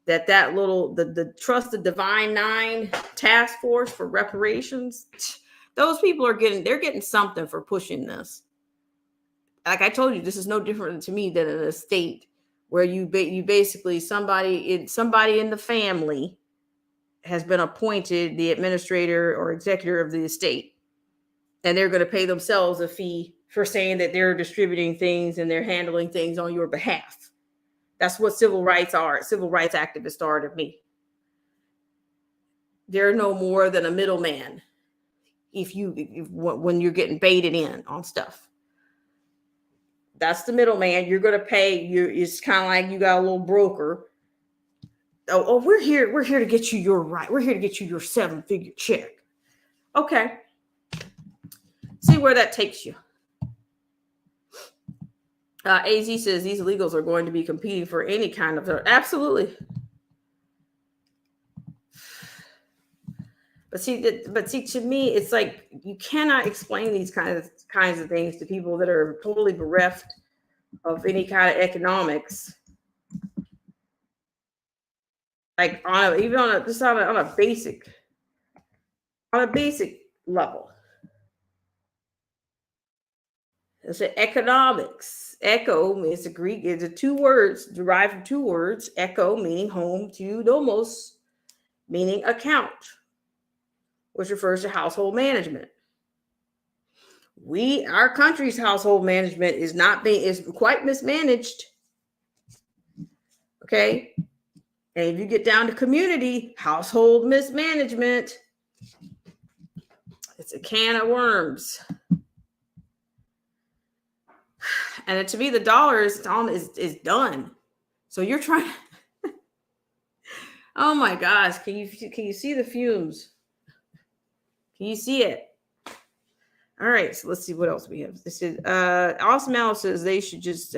that the Trust the Divine Nine task force for reparations, those people are getting something for pushing this. Like I told you, this is no different to me than in a state where you basically somebody in the family has been appointed the administrator or executor of the estate, and they're going to pay themselves a fee for saying that they're distributing things and they're handling things on your behalf. That's what civil rights are. Civil rights activists are to me. They're no more than a middleman when you're getting baited in on stuff. That's the middleman. You're going to pay. It's kind of like you got a little broker. Oh, we're here to get you your right. We're here to get you your 7-figure check. Okay. See where that takes you. AZ says these illegals are going to be competing for any kind of, absolutely. But see, to me, it's like you cannot explain these kinds of things to people that are totally bereft of any kind of economics. Like on a basic level. It's economics. Echo is Greek. It's two words derived from two words. Echo meaning home, to nomos meaning account, which refers to household management. Our country's household management is quite mismanaged. Okay. And if you get down to community, household mismanagement, it's a can of worms. And to me, the dollar is done. So you're trying. Oh my gosh. Can you see the fumes? Can you see it? All right. So let's see what else we have. This is Awesome Al says they should just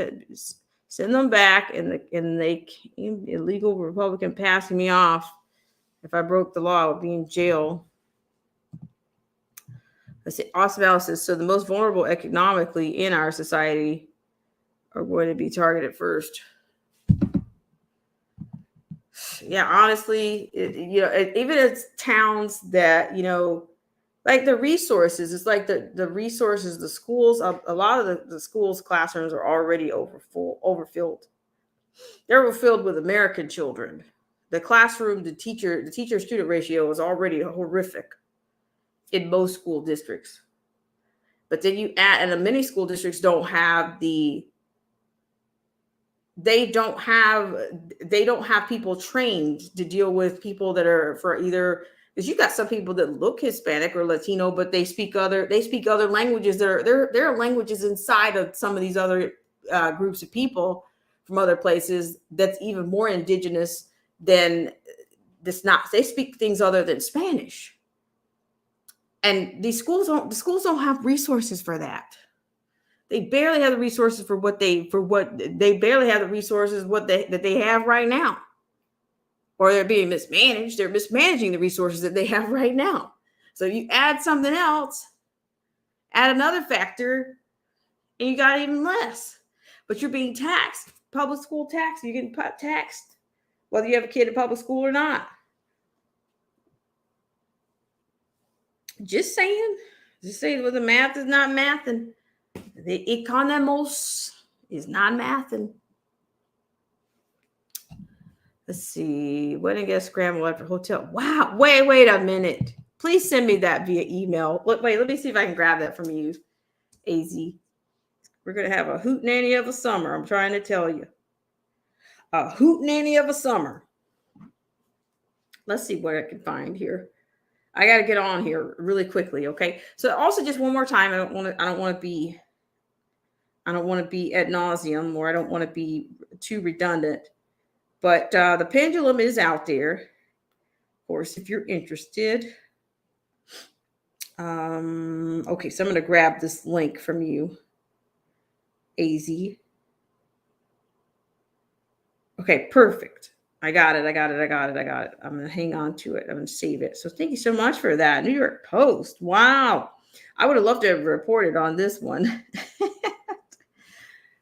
send them back, and they illegal Republican passing me off. If I broke the law, I would be in jail. Let's see. Awesome Al says, so the most vulnerable economically in our society are going to be targeted first. Yeah, honestly, even it's towns that, like the resources, it's like the resources, the schools, a lot of the schools' classrooms are already overfilled. They were filled with American children. The classroom, the teacher student ratio is already horrific in most school districts. But then you add, and the many school districts they don't have people trained to deal with people that are for either, because you got some people that look Hispanic or Latino, but they speak other languages that are there are languages inside of some of these other groups of people from other places that's even more indigenous than this. Not they speak things other than Spanish, and the schools don't have resources for that. They barely have the resources they barely have the resources that they have right now, or they're being mismanaged. They're mismanaging the resources that they have right now. So you add something else, add another factor, and you got even less. But you're being taxed, public school tax. You're getting taxed whether you have a kid in public school or not. Just saying well, the math is not mathing. The economos is not mathing. Let's see. Wedding guest scramble after hotel. Wow. Wait a minute. Please send me that via email. Wait, let me see if I can grab that from you, AZ. We're going to have a hootenanny of a summer. I'm trying to tell you. A hootenanny of a summer. Let's see what I can find here. I got to get on here really quickly, okay? So also just one more time, I don't want to be ad nauseum, or I don't want to be too redundant. But the pendulum is out there. Of course, if you're interested. Okay, so I'm going to grab this link from you, AZ. Okay, perfect. I got it. I'm going to hang on to it. I'm going to save it. So thank you so much for that. New York Post. Wow. I would have loved to have reported on this one.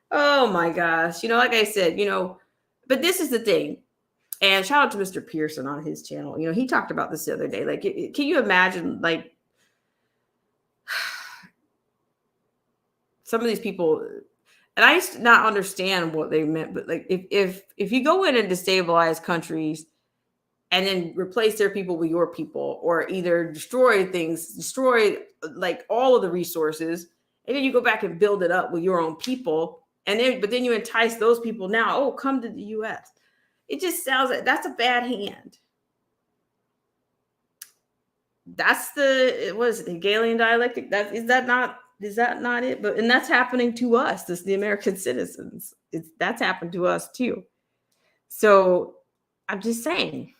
Oh my gosh. Like I said, but this is the thing. And shout out to Mr. Pearson on his channel. He talked about this the other day. Like, can you imagine, like, some of these people, and I used to not understand what they meant, but like if you go in and destabilize countries and then replace their people with your people, or either destroy like all of the resources, and then you go back and build it up with your own people, but then you entice those people now, come to the US. It just sounds like that's a bad hand. That's the Hegelian dialectic. Is that not it? But that's happening to us, the American citizens. That's happened to us too. So I'm just saying.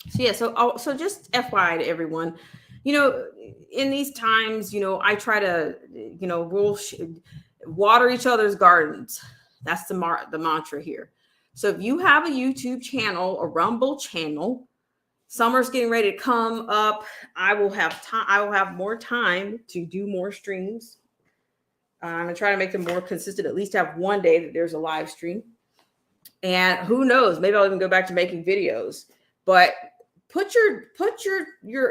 So yeah. So just FYI to everyone, in these times, I try to, water each other's gardens. That's the mantra here. So if you have a YouTube channel, a Rumble channel, summer's getting ready to come up. I will have time. I will have more time to do more streams. I'm gonna try to make them more consistent. At least have one day that there's a live stream. And who knows? Maybe I'll even go back to making videos. But put your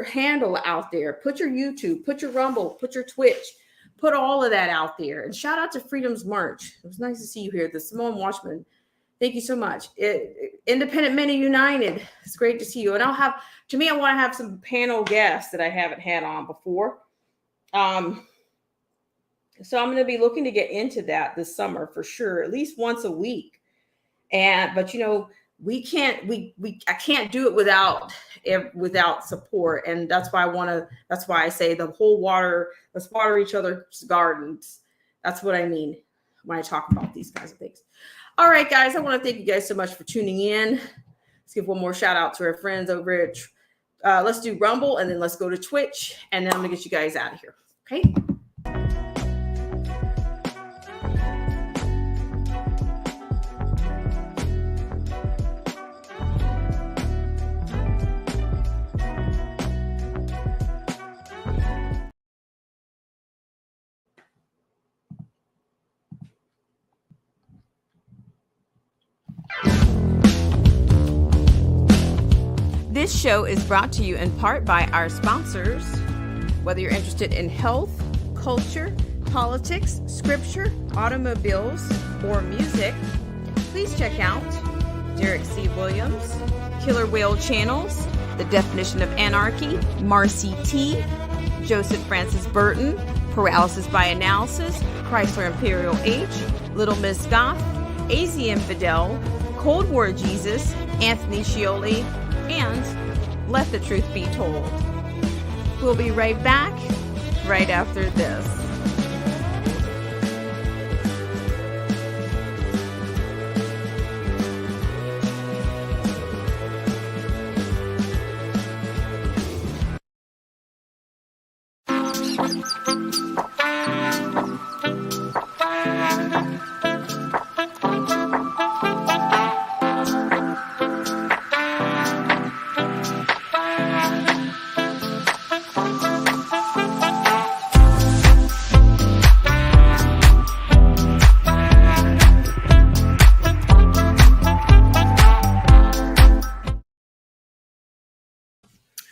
handle out there. Put your YouTube. Put your Rumble. Put your Twitch. Put all of that out there. And shout out to Freedom's March. It was nice to see you here. The Simone Watchman. Thank you so much. Independent Men United. It's great to see you. And I want to have some panel guests that I haven't had on before. So I'm going to be looking to get into that this summer for sure, at least once a week. But I can't do it without support. And that's why I say let's water each other's gardens. That's what I mean when I talk about these kinds of things. All right, guys, I want to thank you guys so much for tuning in. Let's give one more shout out to our friends over at let's do Rumble, and then let's go to Twitch, and then I'm going to get you guys out of here. Okay. This show is brought to you in part by our sponsors. Whether you're interested in health, culture, politics, scripture, automobiles, or music, Please check out Derek C. Williams, Killer Whale Channels, The Definition of Anarchy, Marcy T., Joseph Francis Burton, Paralysis by Analysis, Chrysler Imperial H, Little Miss Goth, AZ Infidel, Cold War Jesus, Anthony Scioli, and Let the Truth Be Told. We'll be right back right after this.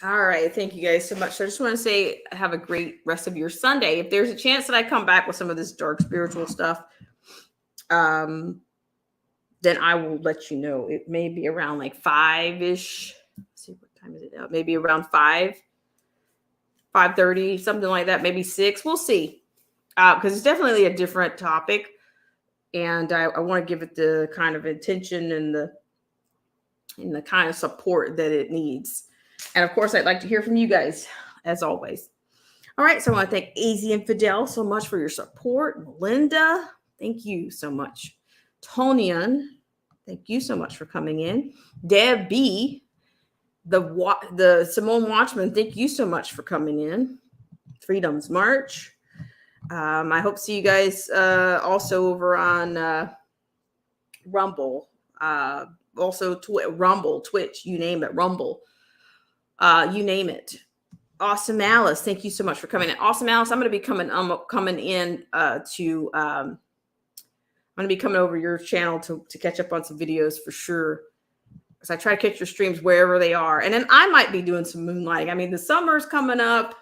All right. Thank you guys so much. So I just want to say have a great rest of your Sunday. If there's a chance that I come back with some of this dark spiritual stuff, then I will let you know. It may be around like 5-ish. Let's see, what time is it now? Maybe around 5:30, something like that. Maybe 6. We'll see. Because it's definitely a different topic. And I want to give it the kind of attention and the kind of support that it needs. And of course, I'd like to hear from you guys, as always. All right. So I want to thank AZ Infidel so much for your support. Melinda, thank you so much. Tonian, thank you so much for coming in. Deb B, the Simone Watchman, thank you so much for coming in. Freedom's March. I hope to see you guys also over on Rumble. Also Rumble, Twitch, you name it, Rumble. You name it. Awesome Alice, thank you so much for coming in. Awesome Alice, I'm going to be coming in to I'm going to be coming over your channel to catch up on some videos for sure. Because I try to catch your streams wherever they are. And then I might be doing some moonlighting. I mean, the summer's coming up.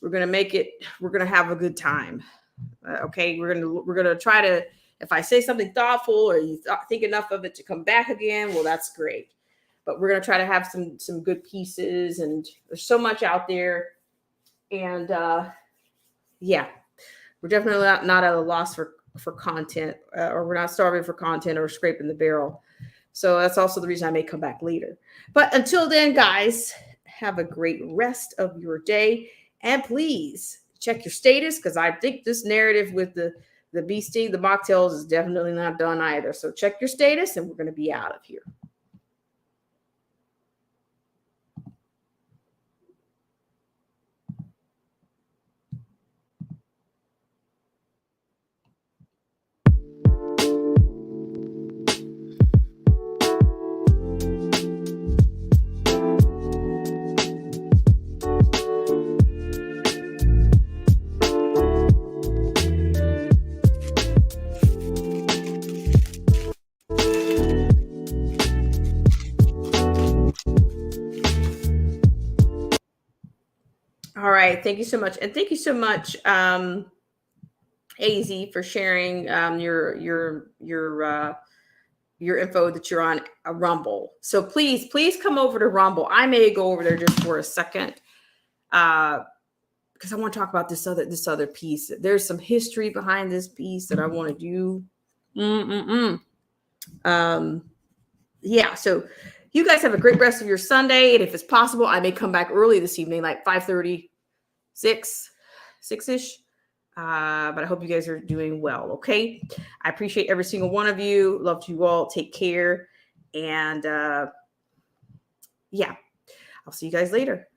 We're going to make it, we're going to have a good time. Okay. We're going to try to, if I say something thoughtful or you think enough of it to come back again, well, that's great. But we're going to try to have some good pieces, and there's so much out there. And yeah, we're definitely not at a loss for content, or we're not starving for content or scraping the barrel. So that's also the reason I may come back later. But until then, guys, have a great rest of your day. And please check your status, because I think this narrative with the beastie, the mocktails is definitely not done either. So check your status, and we're going to be out of here. All right. Thank you so much. And thank you so much, AZ, for sharing your info that you're on a Rumble. So please come over to Rumble. I may go over there just for a second because I want to talk about this other piece. There's some history behind this piece that I want to do. Yeah. So you guys have a great rest of your Sunday. And if it's possible, I may come back early this evening, like 5:30, 6-ish. But I hope you guys are doing well. Okay. I appreciate every single one of you. Love you all. Take care. And yeah, I'll see you guys later.